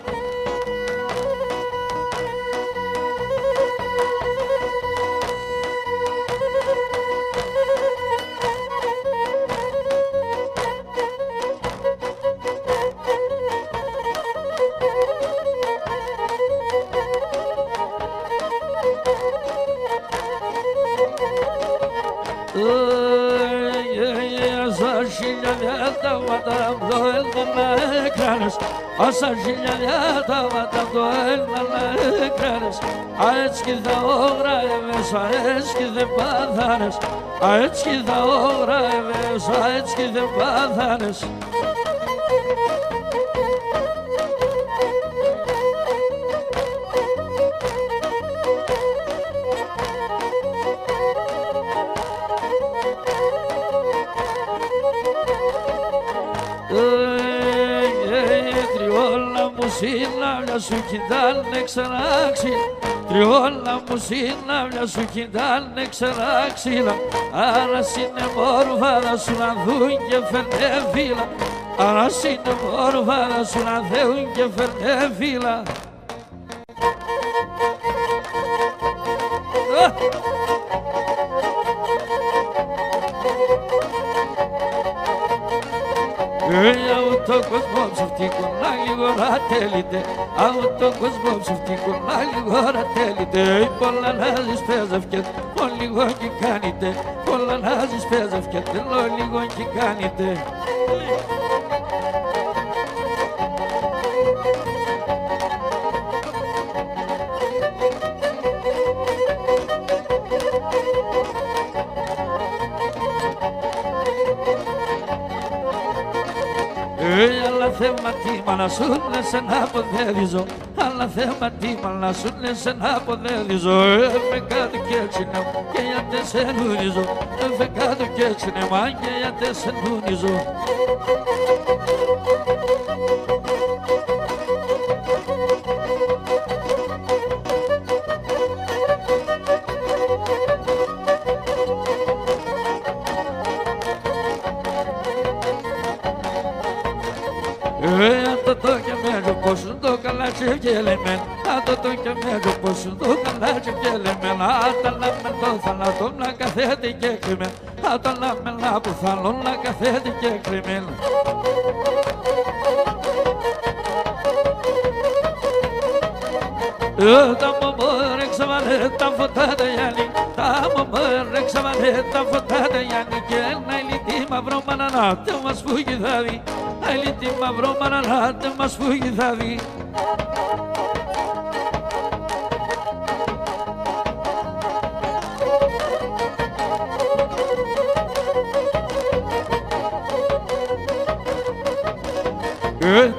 Όσα χιλιάδια τα βάτα το έλμα να έκρανες, αέτς κι θα όγραευες, αέτς κι δεν πάθανες, αέτς κι θα όγραευες, αέτς κι δεν πάθανες. σου κοιτάνε ξεράξι, τριόλα μου συνάβλια σου κοιτάνε ξεράξιλα. Άρα είναι μόρφα να σου να δουν και φέρνε φύλλα. Άρα είναι μόρφα να σου να δουν και φέρνε φύλλα. Από τον κόσμο ψευτικό να λίγο ρατέλειτε, από τον κόσμο ψευτικό να λίγο ρατέλειτε. Πολλά να ζεις παίζευκες, μόνο λίγο και κάνετε, πολλά να ζεις παίζευκες, μόνο λίγο και κάνετε. Αλλά θέμα τι μα να σου λες να αποδέδιζω, αλλά θέμα τι μα να σου λες να αποδέδιζω. Με κάτω κι έτσι να και γιατί σε νουριζω, με κάτω κι έτσι να μα και γιατί σε νουριζω. Το και μέρο πως το καλάτσι και λέμε, το και μέρο πως το καλάτσι και λέμε. Τα λάμε το θανάτο να καθέτη και κρυμμένα, τα λάμε να που θαλώ να καθέτη και κρυμμένα. Τα μωμόρε ξαβαλέ τα φωτά τα Γιάννη, τα μωμόρε ξαβαλέ τα φωτά τα Γιάννη. Και ένα ηλιτή μαυρό μανανάτε μας φούγει θα δει, ηλιτή μαυρό μανανάτε μας φούγει θα δει.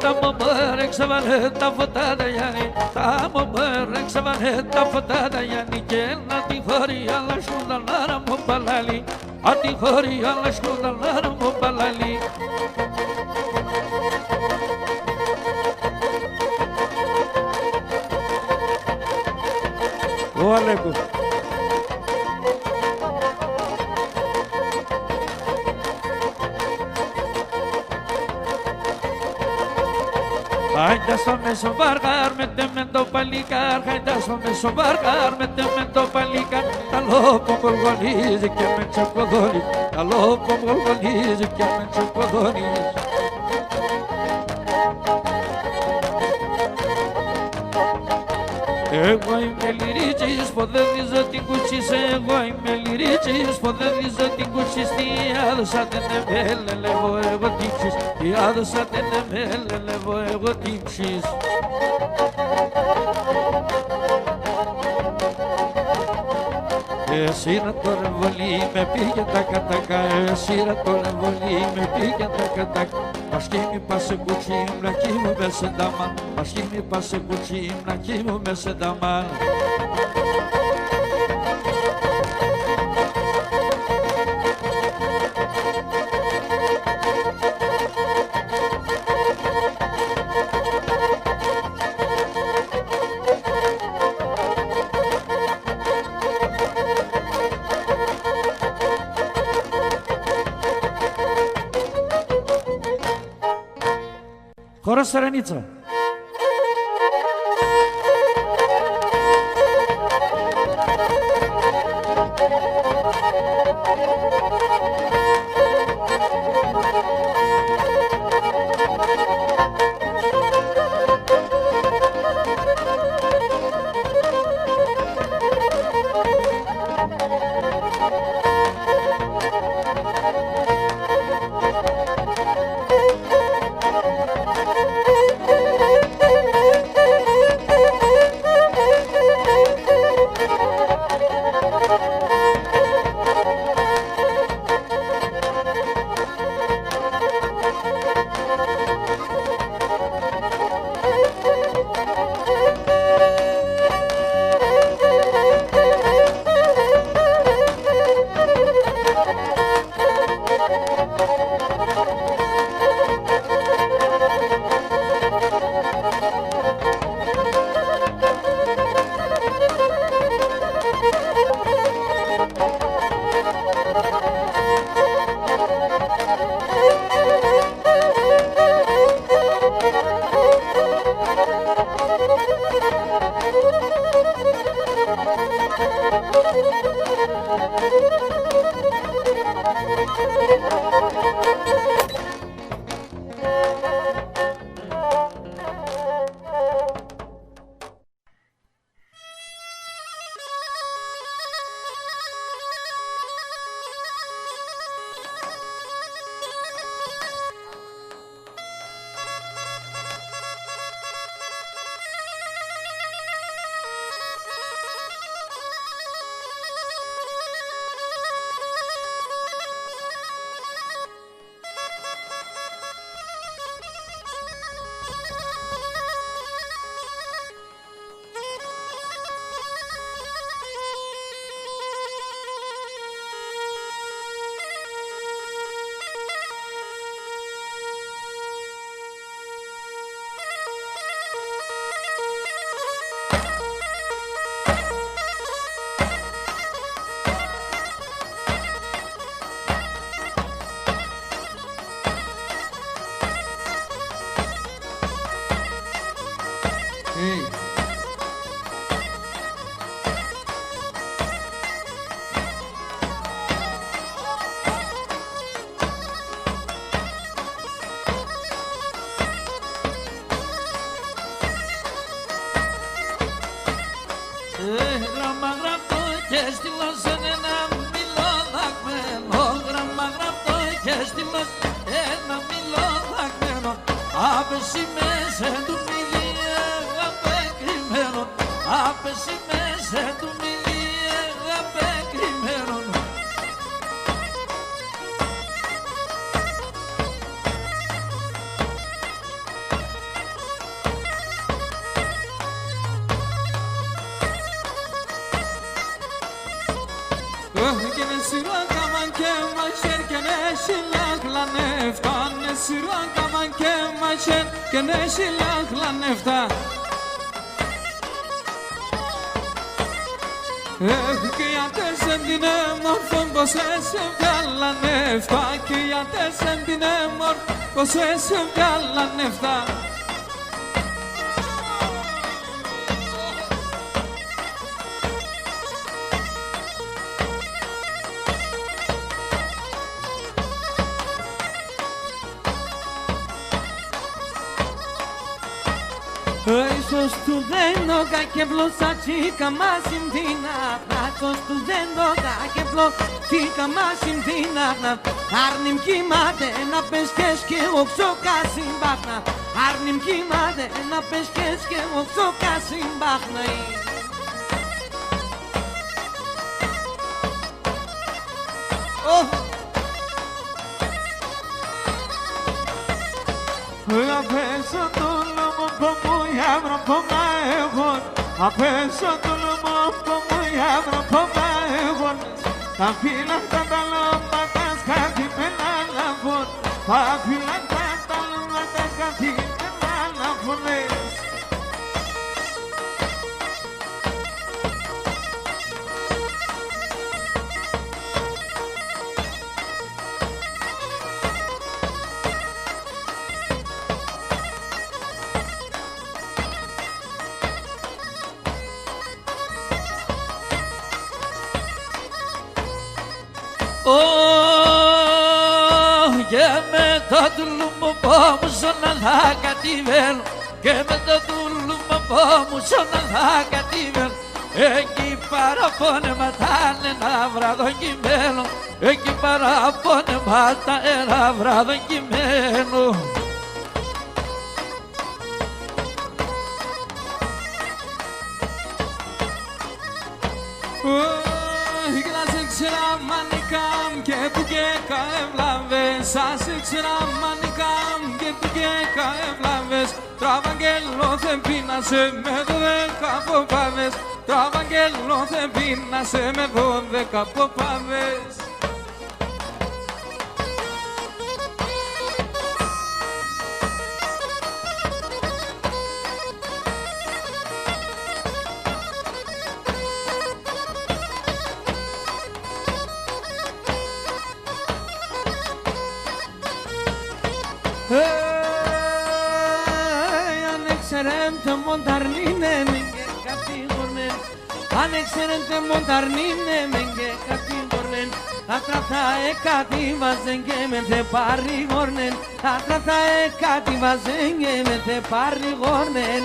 Τα μωμόρε ξαβαλέ τα φωτά τα Γιάννη, τα μωμόρε ξαβαλέ τα φωτά τα Γιάννη. Και να τη χωρί αλλά σκουδαλάρα μου παλάλι, α τη χωρί αλλά σκουδαλάρα μου παλάλι. Ο Αλέκος. Χάιντα στο μέσο βαργάρ με το παλικάρ, χάιντα στο μέσο βαργάρ με το παλικάρ. Τα λόπο γολγολίζει και με τσακωδώνει, τα λόπο γολγολίζει και με τσακωδώνει. Εγώ είμαι λυρίτσις που δεν δίζω την κουτσίς, εγώ είμαι λυρίτσις που δεν δίζω την κουτσίς. Τι άδωσα την εμέλελευω εγώ τύψεις, τι άδωσα την εμέλελευω εγώ τύψεις. Εσύρα το ρεβολί με πήγε τα κατακά, εσύρα το ρεβολί με πήγε τα κατακά. Μασκίμι πάσε κουτσί μλακί μου με σενταμάν, μασκίμι πάσε κουτσί μλακί μου με σενταμάν. Χορός Σερενίτσα. Γράμμα γραπτό και στείλω σε ένα μιλόδακμένο. Γράμμα γραπτό και στείλω ένα μιλόδακμένο. Άπεση μέσα του μιλία απεκριμένο. Άπεση μέσα του μιλία απεκριμένο. Και ναι σιλάχλα νεφτά και οι άντες εν την έμορφον πως έσαι βγάλα νεφτά και οι άντες εν την έμορφον πως έσαι βγάλα νεφτά. Ίσως του δέντο κακεμπλό σατσίκα μας συμπτήνα. Ίσως του δέντο κακεμπλό σατσίκα μας συμπτήνα. Άρνημ κοιμάται να πες και οξώ κασιμπάχνα. Άρνημ κοιμάται να πες και οξώ κασιμπάχνα. Απέσω το λόμο που μου άβρα που μα εγώ. Απέσω το λόμο που μου άβρα που μα εγώ. Τα φύλλα τα λόμμα τα σκάτι πένα λαβών. Τα φύλλα τα λόμμα τα σκάτι πένα λαβώνες. Και μετά του λουμπομπό μου σώνα θα κατηβαίνω. Και μετά του λουμπομπό μου σώνα θα κατηβαίνω. Εκεί παραπώνεμα τα ένα βράδο κειμένο. Εκεί παραπώνεμα τα ένα βράδο κειμένο. Και που και καευλάβες, σας ήξερα μανικάμ και που και καευλάβες. Τραβαγγέλο δεν πίνασε με 12 ποπάδες. Τραβαγγέλο δεν πίνασε με 12 ποπάδες. Αν εξαιρέμ το μονταρνίνε αν εξαιρέντε μονταρνίνε με και κάτι γορνέν, τα τρατά κάτι βάζεν και με θε πάρει γορνέν, τα τρατά κάτι βάζεν και με θε πάρει γορνέν.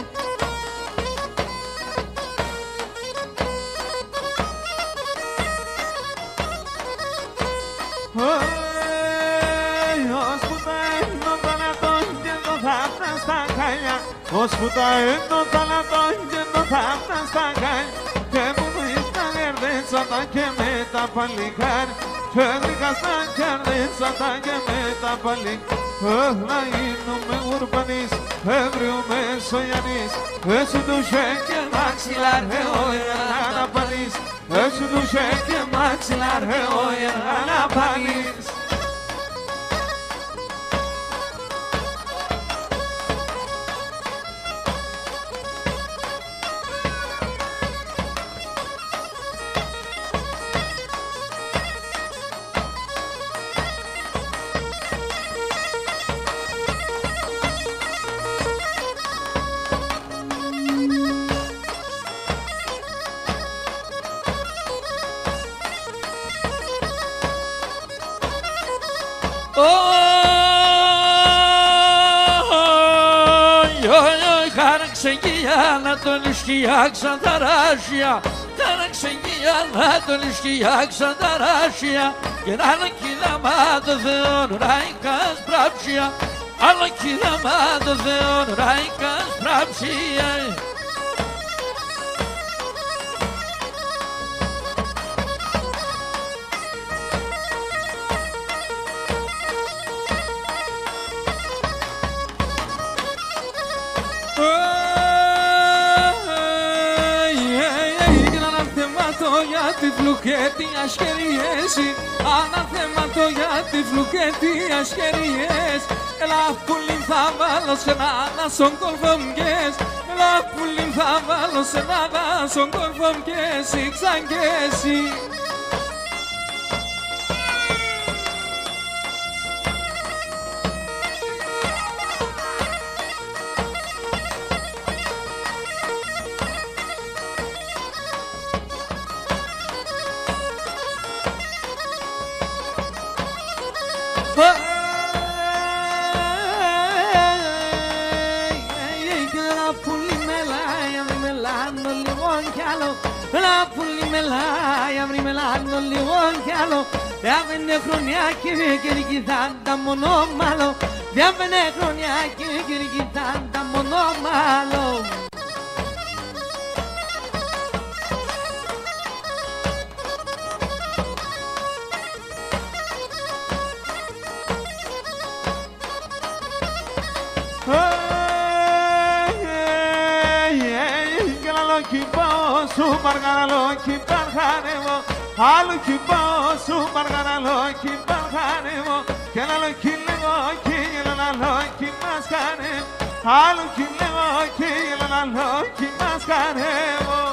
Ως που τα έντο θαλατών και το θαύτα στα γκάλ και που μου ήρθαν ερδέτσατα και με τα παλικάρ και βρήκα στα κερδέτσατα και με τα παλικάρ να γίνομαι ουρπανής, έβριουμε σογιανής έσου του και μαξιλάρ να πανείς έσου του και μαξιλάρ να πανείς. Να τον σκιάξαν τα ράσια, τάραξε να τον σκιάξαν τα ράσια και να κοίταμα το Θεόν ράικας πράψια, άλλο κοίταμα το Θεόν ράικας πράψια. τη φλουκέτη ασχεριές, αναθέματο για τη φλουκέτη ασχεριές. Έλα πουλήν θα βάλω σε ένα στον κόλφο μγκές, έλα πουλήν θα βάλω σε ένα στον κόλφο μγκές, ξανκέσει. Διάβαινε χρονιά και ρικηθάν τα μονόμαλο, διάβαινε χρονιά και ρικηθάν τα μονόμαλο. Σου παργαραλό κι παρχάνευω, άλλο κι πάω σου παργαραλό κι παρχάνευω, και άλλο κι λέγω κι άλλο κι μας χάνευω, άλλο κι λέγω κι άλλο κι μας χάνευω.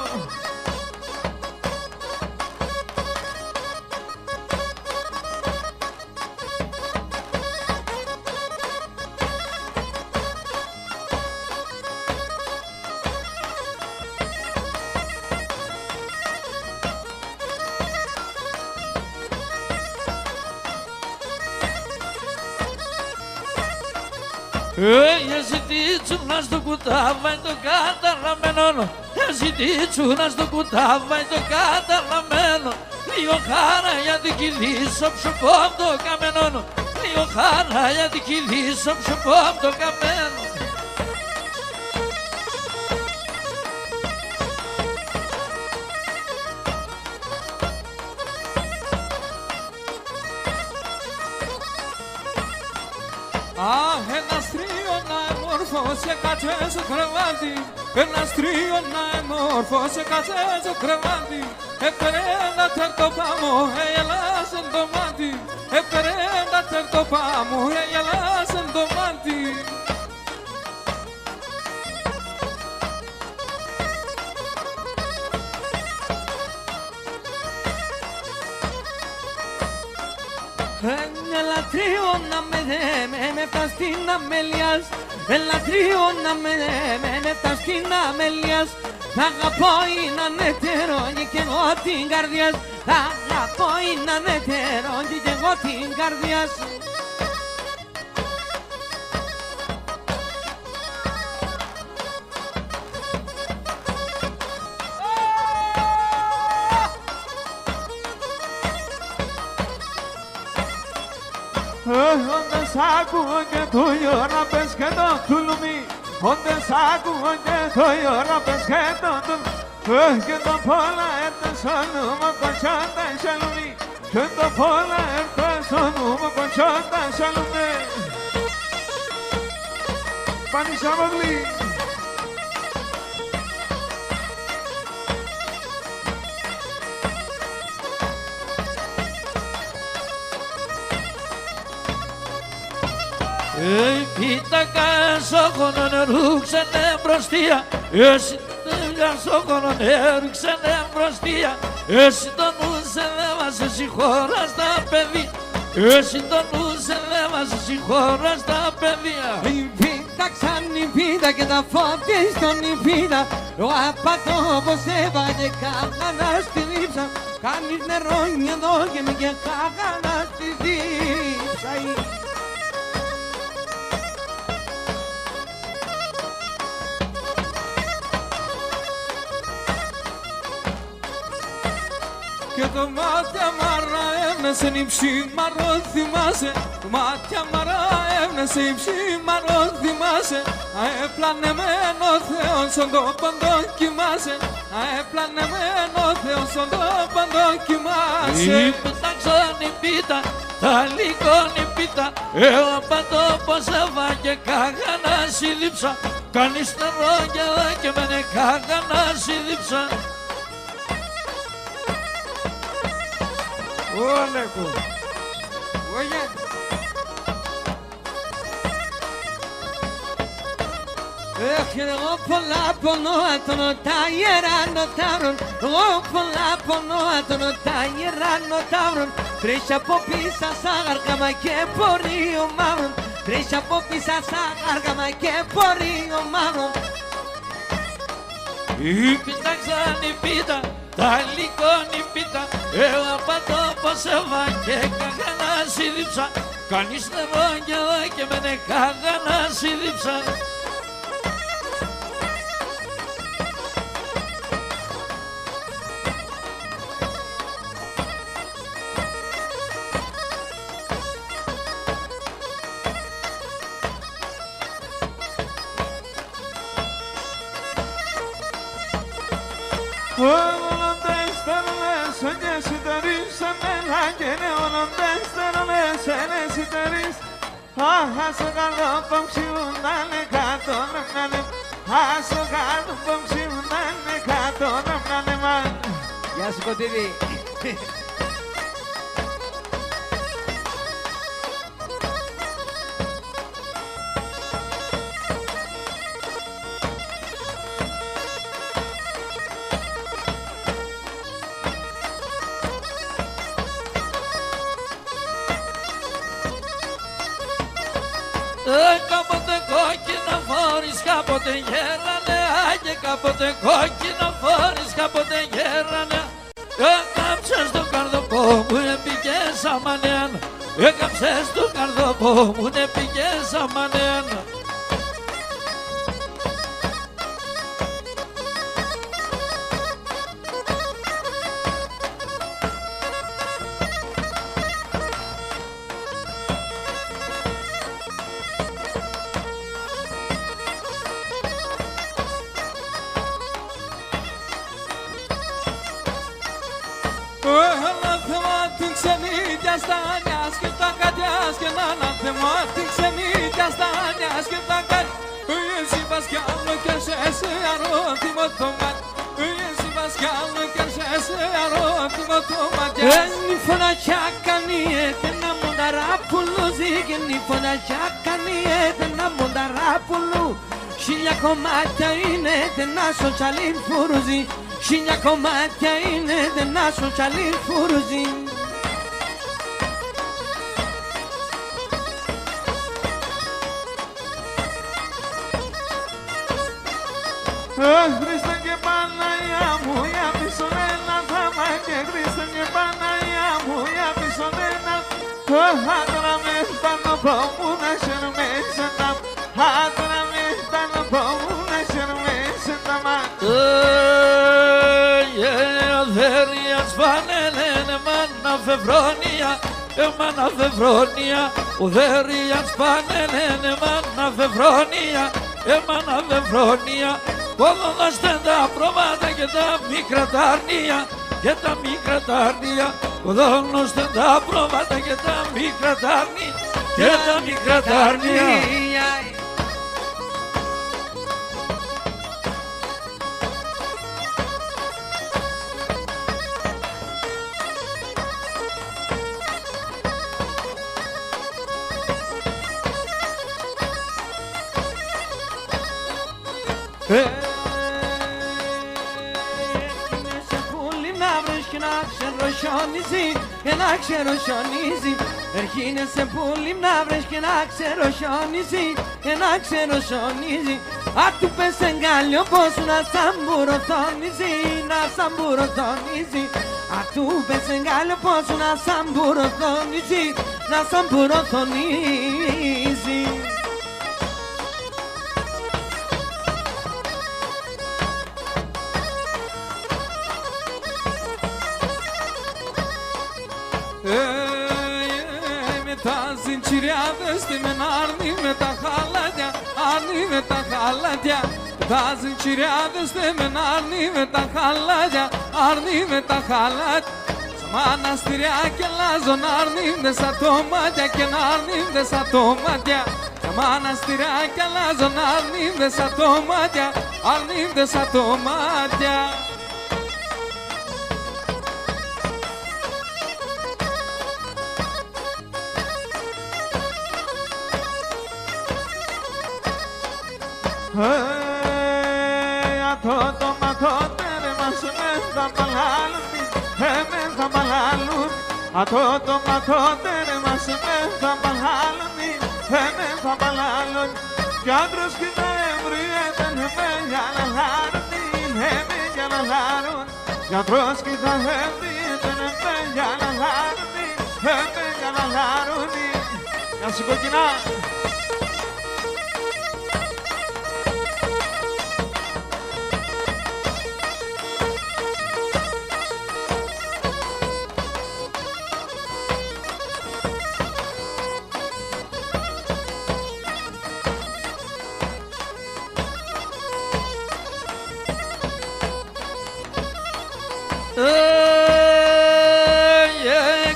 Ζητήτσου να στο κουτάβα το καταλαμμένο, ζητήτσου να στο κουτάβα το καταλαμμένο. Λίγο χάρα για την κυλήσω ψωπώ απ' το καμένο, λίγο χάρα για την κυλήσω ψωπώ απ' το καμένο. Ένας τρίωνα εμόρφο σε κάτσε στο κρεβάτι, ένας τρίωνα εμόρφο σε κάτσε στο κρεβάτι. Έπαιρε ένα τερτοπά μου, έγελασε το μάτι, έπαιρε ένα τερτοπά μου, έγελασε το μάτι. Έλα τρίωνα με φτάς στην αμέλειας, έλα τρίωνα με φτάς στην αμέλειας. Θα αγαπώ είναι ανετερόνι κι εγώ την καρδιά σου. Θα αγαπώ είναι ανετερόνι κι εγώ την καρδιά σου. Όταν σ' ακούω και το η ώρα πες και το τουλουμί. Όταν σ' ακούω και το η ώρα πες και το τουλουμί. Και το πόλα έρθε στο νούμο κοτσότα σαλουμί. Και το πόλα έρθε στο νούμο κοτσότα σαλουμί. Πανισάμογλη. Κοίτα κασόχωνο ρούξανε μπροστία. Εσύ τον κασόχωνο ρούξανε μπροστία. Εσύ τον νουσε δε μας συγχώρα στα παιδιά. Εσύ τον νουσε δε μας συγχώρα στα παιδιά. Νυπίδα ξανυπίδα και τα φώτια στον νυπίδα. Ο απατώ πως έβαλε κάγανα στη δίψα. Κάνεις νερό εδώ και μη και κάγανα στη δίψα. Και το μάτια μαρά έμνεσε νυψίμαρο θυμάσαι. Το μάτια μαρά έμνεσε νυψίμαρο θυμάσαι. Αέπλανεμένο Θεός στον τόπον το κοιμάσαι. Αέπλανεμένο Θεός στον τόπον το κοιμάσαι. Ήπητα ξανυπήτα, τα λιγόνι πίτα. Εγώ πατώ πως έβαγε κάγανα σύλληψα. Κάνεις νερό και μένε κάγανα σύλληψα. Όλεκο. Ωγε. Εγώ πολλά πονώ άτονο τα ιερά νοτάβρον. Εγώ πολλά πονώ άτονο τα ιερά νοτάβρον. Τρέχει από πίσω σαν γαργάμα και πορείο μαύρον. Τρέχει από πίσω σαν γαργάμα και πορείο μαύρον. Ήπητα ξανυπήτα, τα λιγόνι πίτα. Εγώ πατώ πως έβαγε κάγανα σύλληψα. Κάνεις νερό και μένε κάγανα σύλληψα. Άσο καλό πομψιούν να είναι κάτω να είναι. Άσο καλό πομψιούν να είναι κάτω να είναι μαν. Γεια σου Κωτήρη. Κάποτε κόκκινα φόρεις, κάποτε γέρανε. Και κάποτε κόκκινα φόρεις, κάποτε γέρανε. Έκαψες το καρδοπό μου, πήγες αμανέαν. Έκαψες το καρδοπό μου, πήγες αμανέαν. Ένα θέμα την ξενίτια στα νιάς και τα κατιάς. Και ένα θέμα την ξενίτια στα νιάς και τα κατιάς. Εσύ πας κι άλλο και σε αρώτημο το μάτι. Εσύ πας κι άλλο και σε αρώτημο το μάτι. Ni φωνακιά κάνει ένα μονταράπουλο. Ζήγαινη φωνακιά κάνει ένα μονταράπουλο. 1000 κομμάτια είναι ένα σοτσαλίν φουρουζί. 1000 κομμάτια είναι ένα σοτσαλίν φουρουζί. Χριστέ και πάλι pomuna șermeșă tam Hatra mea nu pomuna șermeșă tam Δέρια σπανέλε μάνα φευρώνια μάνα φευρώνια ο δέρια σπανέλε μάνα φευρώνια μάνα φευρώνια κόδωναστε τα πρόβατα και τα μικρά τα αρνία και τα μικρά τα αρνία κόδωναστε τα πρόβατα και τα μικρά τα αρνία και τα μικρά τα αρνία. σε πουλί να βρεις και να ξεροσιονίζει και να ξεροσιονίζει Έρχινε σε πουλί να βρεις και να ξεροσιονίζει και να ξεροσιονίζει Α του πες εγκάλιο πως να σαμπουροθονίζει να σαμπουροθονίζει Α του πες εγκάλιο πως να σαμπουροθονίζει να σαμπουροθονίζει με τα ζιντσιριάδες τη μεν άρνη με τα χαλάτια, άρνη με τα χαλάτια. Τα ζιντσιριάδες τη μεν άρνη με τα χαλάτια, άρνη με τα χαλάτια. Σαν μαναστηριά και λάζον άρνηδε σαν το μάτια και να άρνηδε σαν το μάτια. Σαν μαναστηριά και λάζον άρνηδε σαν το μάτια, άρνηδε σαν το μάτια. Αυτό ματώτερ μας με θα παλάλουν με θα παλάλουν Αυτό το ματώτερ μας με θα παλάλουν με θα παλάλουν Κι άντρος και τα εμβριέταν με για να λάρουν με για να λάρουν Κι άντρος και τα εμβριέταν με για να λάρουν με για να λάρουν Γεια σου κοκκινά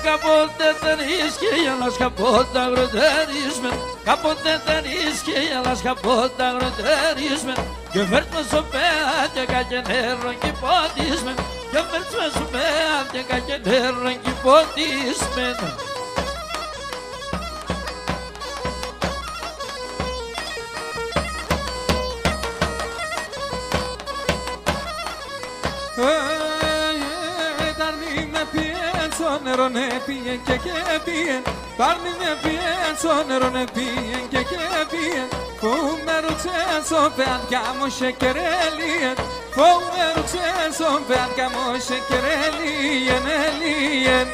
Κάποτε δεν ίσχυε αλλά κάποτε αγροτέρισμεν Κάποτε δεν ίσχυε αλλά κάποτε αγροτέρισμεν Και φέρτουμε στο πέατια κακενέρων κι υπότισμεν Και φέρτουμε στο πέατια κακενέρων κι υπότισμεν Στο νερό ναι πήγεν και πήγεν Πάρνει με πήγεν στο νερό ναι πήγεν και πήγεν Φου με ρουτσέν στο παιδιά μου σεκερέλιεν Φου με ρουτσέν στο παιδιά μου σεκερέλιεν έλιεν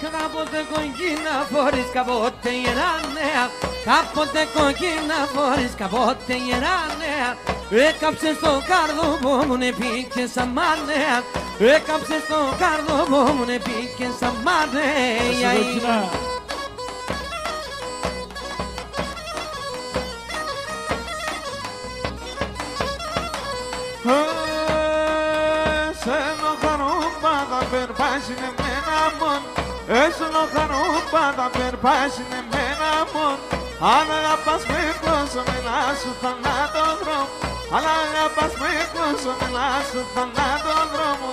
Κάποτε κοκκίνα φορείς, κάποτε γερά νέα Κάποτε κοκκίνα φορείς, κάποτε γερά νέα Έκαψες το κάρδο μου, ναι πήγε σαν μανέα Έκαψες το κάρδο μου, ναι πήγε σαν μανέα περπάσινε με ένα μόν Έσωνο χαρούπα περπάσινε με ένα μόν Αν αγαπάς με κόσμο να σου θανάτω δρόμο Αν αγαπάς με κόσμο να σου θανάτω δρόμο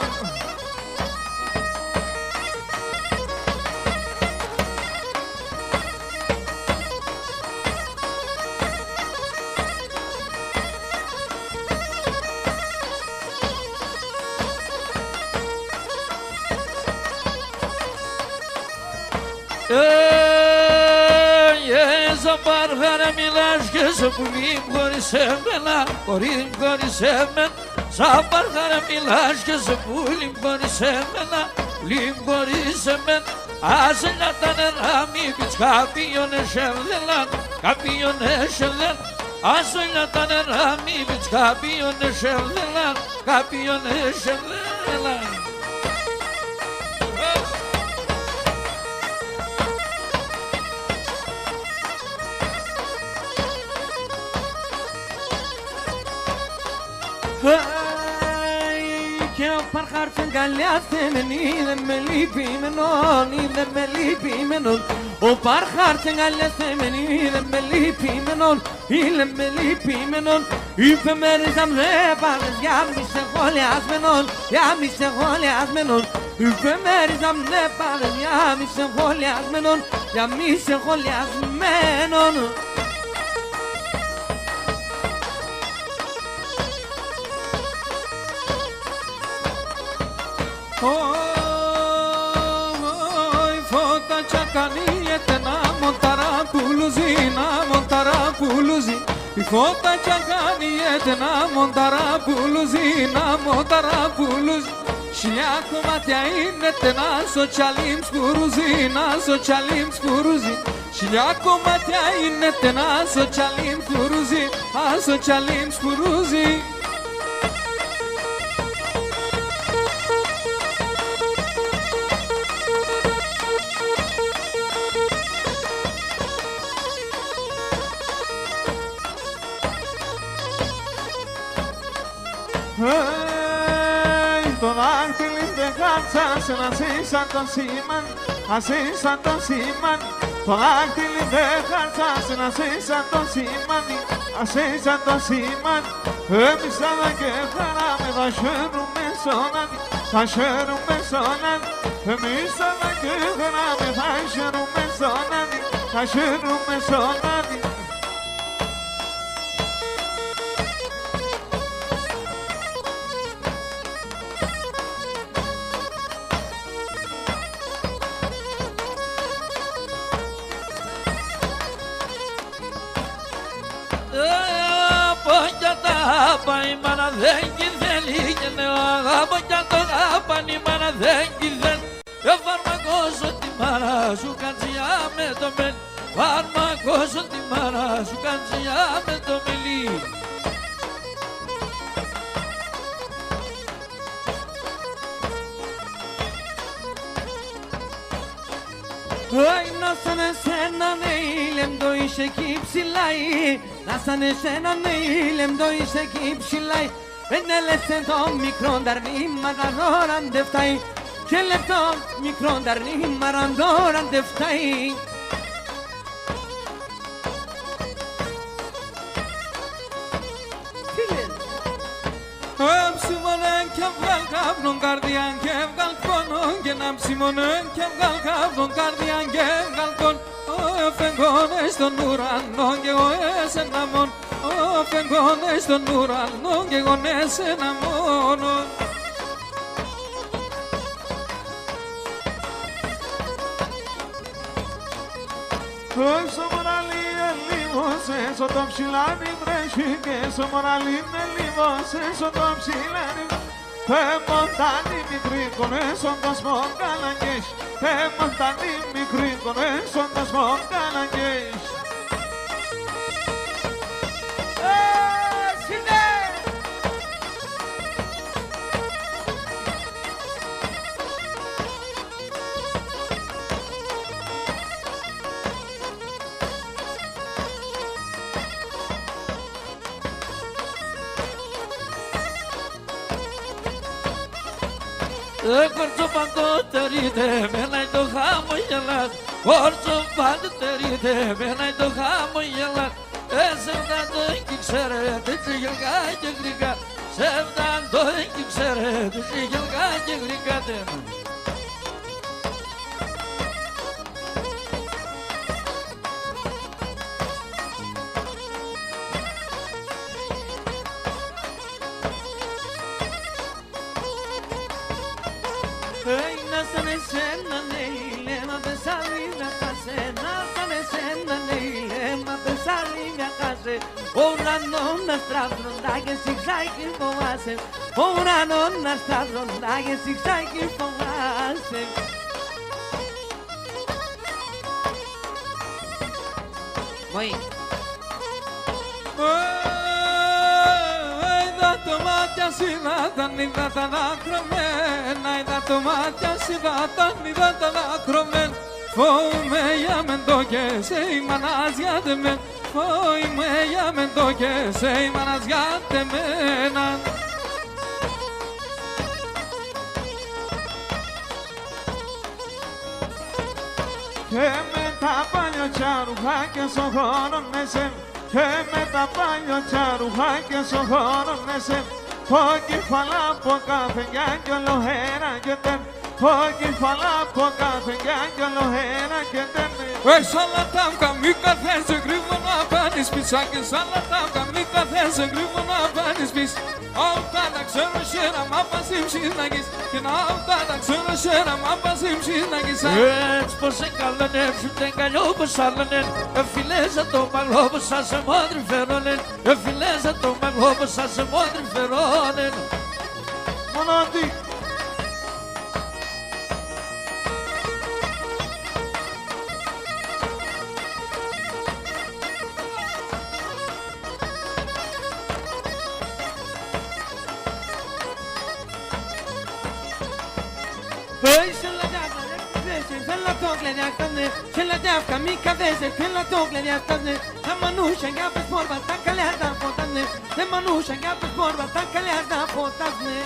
Σαν παρχάρα μιλάς και σε πουλί χωρίς εμένα, χωρίς εμένα. Σαν παρχάρα μιλάς και σε πουλί χωρίς εμένα, πουλί χωρίς εμένα. Άσε να τα νερά μη πεις κάποιον εσέλελαν, κάποιον εσέλελαν. Άσε να τα νερά μη πεις κάποιον εσέλελαν, κάποιον εσέλελαν. Και ο παρχάρτεν καλιά θέμεν είδε με λυπημένον, είδε με λυπημένον. Ο παρχάρτεν καλιά θέμεν είδε με λυπημένον, είδε με λυπημένον. Είπε με ρίζαμ ρε πάδες για μη σε σχολιασμένον, για μη σε σχολιασμένον. Είπε με ρίζαμ ρε πάδες για μη σε σχολιασμένον, για μη σε σχολιασμένον. Φώτα τσακανίεται να μονταραπουλουζί, να μονταραπουλουζί. Η φώτα τσακανίεται να μονταραπουλουζί, να μονταραπουλουζί. Χιλιά κομμάτια είναι να σοτσαλίμ σκουρουζί, να σοτσαλίμ σκουρουζί. Χιλιά κομμάτια είναι να σοτσαλίμ σκουρουζί, να σοτσαλίμ σκουρουζί. Το δάχτυλι δεν χάψασε να σαν το σήμαν, σαν το σήμαν. Το δάχτυλι δεν χάψασε να σαν το σήμαν, σαν το σήμαν. Εμείς αλλά και χαράμε θα χαίρουμε σώναντι, θα χαίρουμε σώναντι. Εμείς αλλά και χαράμε θα χαίρουμε σώναντι, θα χαίρουμε σώναντι. Πάει η μάνα δεν κι θέλει και νέο αγάπη κι αν το αγαπάνει η μάνα δεν κι θέλει. Φαρμακώσω τη μάνα σου κατσιά με το μέλι, φαρμακώσω τη μάνα σου κατσιά με το μέλι. Να σαν εσένα ναι ήλεμ το είσαι εκεί ψηλάει, να σαν εσένα ναι ήλεμ το είσαι εκεί ψηλάει. Ενέλεσε το μικρό ταρνί μαραντόραν δε φτάει, και λεπτό μικρό ταρνί μαραντόραν δε φτάει. Ψημονέν και βγάλ καπνόν καρδιάν και βγάλ πόνον και να ψημονέν και βγάλ καπνόν καρδιάν και βγάλ πόνον. Φεγγόνες στον ουρανό και εγώ εσένα μόνο, φεγγόνες στον ουρανό και εγώ εσένα μόνο. Στο μοραλί ελίμωσες όταν ψηλάνει βρέχει και στο μοραλί ελίμωσες όταν ψηλάνει. Μοντάνι μικρή κονές στον κόσμο καλαγκές, μοντάνι μικρή κονές στον κόσμο καλαγκές. Κορτσο παντοτερείτε, μένα το χαμογελάς. Κορτσο παντοτερείτε, μένα το χαμογελάς. Εσένα το εκεί ξέρετε, τσιγελγά και γρηγά. Σένα το εκεί ξέρετε, τσιγελγά και γρηγά. Να σαν εσένα ναι ηλέμα δεν σ' αλήνα θα σένα, σαν εσένα ναι ηλέμα πεσάλι μια χάσε. Ο ουρανός να στραβροντάγε σιξάκι φοβάσαι. Ο ουρανός να στραβροντάγε σιξάκι φοβάσαι. Μόι. Είδα το μάτια σου, είδα τα δάκρυμένα. Είδα το μάτια σου, είδα τα δάκρυμένα. Φόουμε για μεν το και σε η μανάζιατε μεν. Φόουμε για μεν το και σε η μανάζιατε μένα. Και με τα παλιωτιά ρουχάκια στον χώρο νεσέ. Και με τα παλιωτιά ρουχάκια στον χώρο νεσέ. Το κεφαλά από κάθε κι ολοέρα και τέμ. Το κεφαλά από κάθε κι ολοέρα και τέμ. Σαλατάμκα μη καθέσαι γρήγορα να πάνεις πισάκι. Σαλατάμκα μη καθέσαι γρήγορα να πάνεις πίσω. Αυτά τα ξέρω σέρα μ' απασύμψεις να γεις. Και να αυτά τα ξέρω σέρα μ' απασύμψεις να γεις. Έτσι πως σε καλάνε, σου δεν καλιό πως άλλανε. Εφιλέζα το μαγλό πως σας σε μόντρι φερώνε. Εφιλέζα το μαγλό πως σας σε μόντρι φερώνε. Μόνο ότι Se la deavca mica veze, se la togle de astăzi. La mănușa ia pe sporba, ta calea da fotane. De mănușa ia pe sporba, ta calea da fotane.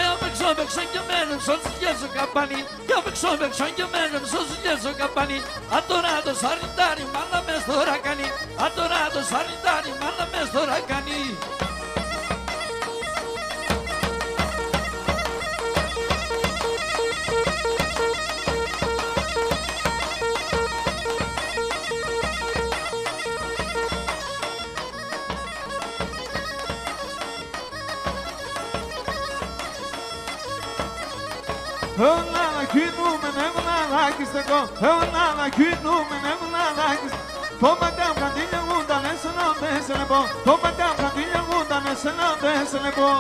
Eu me xo και μένω, σω συγγέσω καμπάνι. Eu me xo και μένω, σω συγγέσω καμπάνι. Ατοράτο σαριτάρι, μάνα με στο ρακάνι. Ατοράτο σαριτάρι, μάνα με στο ρακάνι. Ευνάνα κινούμεν, ευνάνα στεκό. Ευνάνα κινούμεν, ευνάνα το πατάμ καντήλια γούνταν εσένα δεν λεπώ. Το πατάμ καντήλια γούνταν εσένα δεν λεπώ.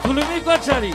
Τουλουμί κοτσάρι.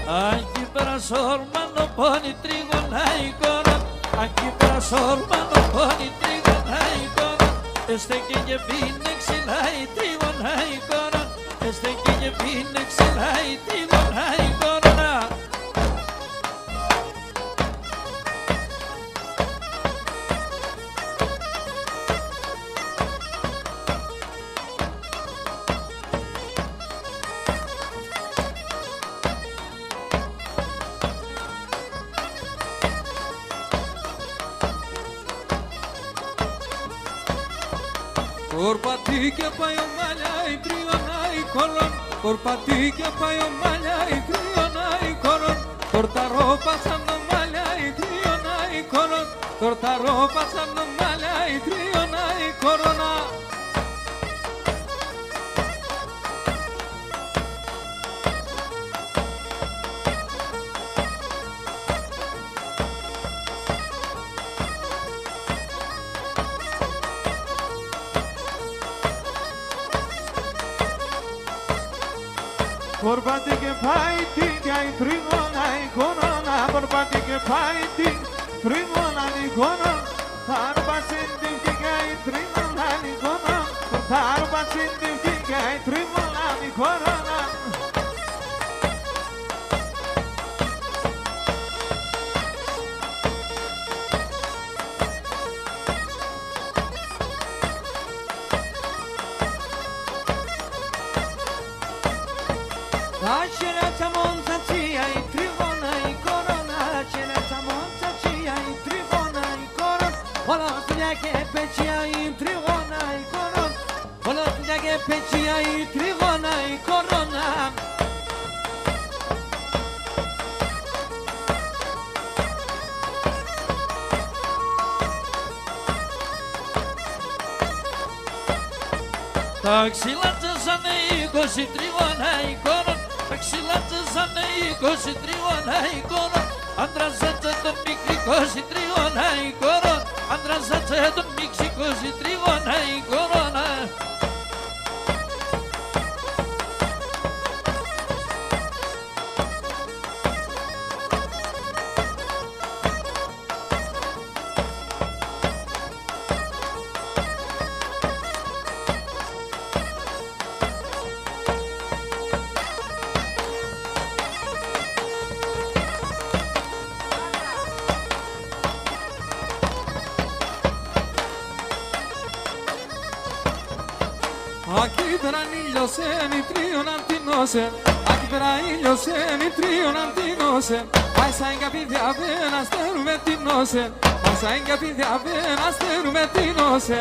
Aquí para sormano poni trigona y coron. Aquí para sormano poni trigona y coron. Este que je binexila y trigona y coron. Este que je binexila y trigona y corona. Κορπατίκια πάει ο μαλλιά η τριώνα η κολόν. Κορπατίκια πάει ο μαλλιά η τριώνα η κολόν. Τορταρό πασαν το μαλλιά η τριώνα η κολόν. Τορταρό πασαν το μαλλιά η τριώνα η κορώνα. Κορπατίκια πάει την και η τρίγωνα η κορώνα. Κορπατίκια πάει την τρίγωνα η κορώνα. Αρπασίν την και η τρίγωνα η κορώνα. Αρπασίν την και η τρίγωνα η κορώνα. Lascerezza monzazia i tribona i corona. Lascerezza monzazia i tribona i corona. Volostia che peccia i tribona i corona. Volostia che peccia i tribona i corona. Τα ξύλα τσέσανε 20 τρίγωνα η κόρον. Τα ξύλα τσέσανε 20 τρίγωνα η κόρον. Άντρας έτσε τον μικρή 20 τρίγωνα η κόρον. Άντρας έτσε τον μικρή 20 τρίγωνα η κόρον. Aquí per anigliose mi trio nantinose. Aquí per anigliose mi trio nantinose. Ai sai capite appena sterumettinose. Ai sai capite appena sterumettinose.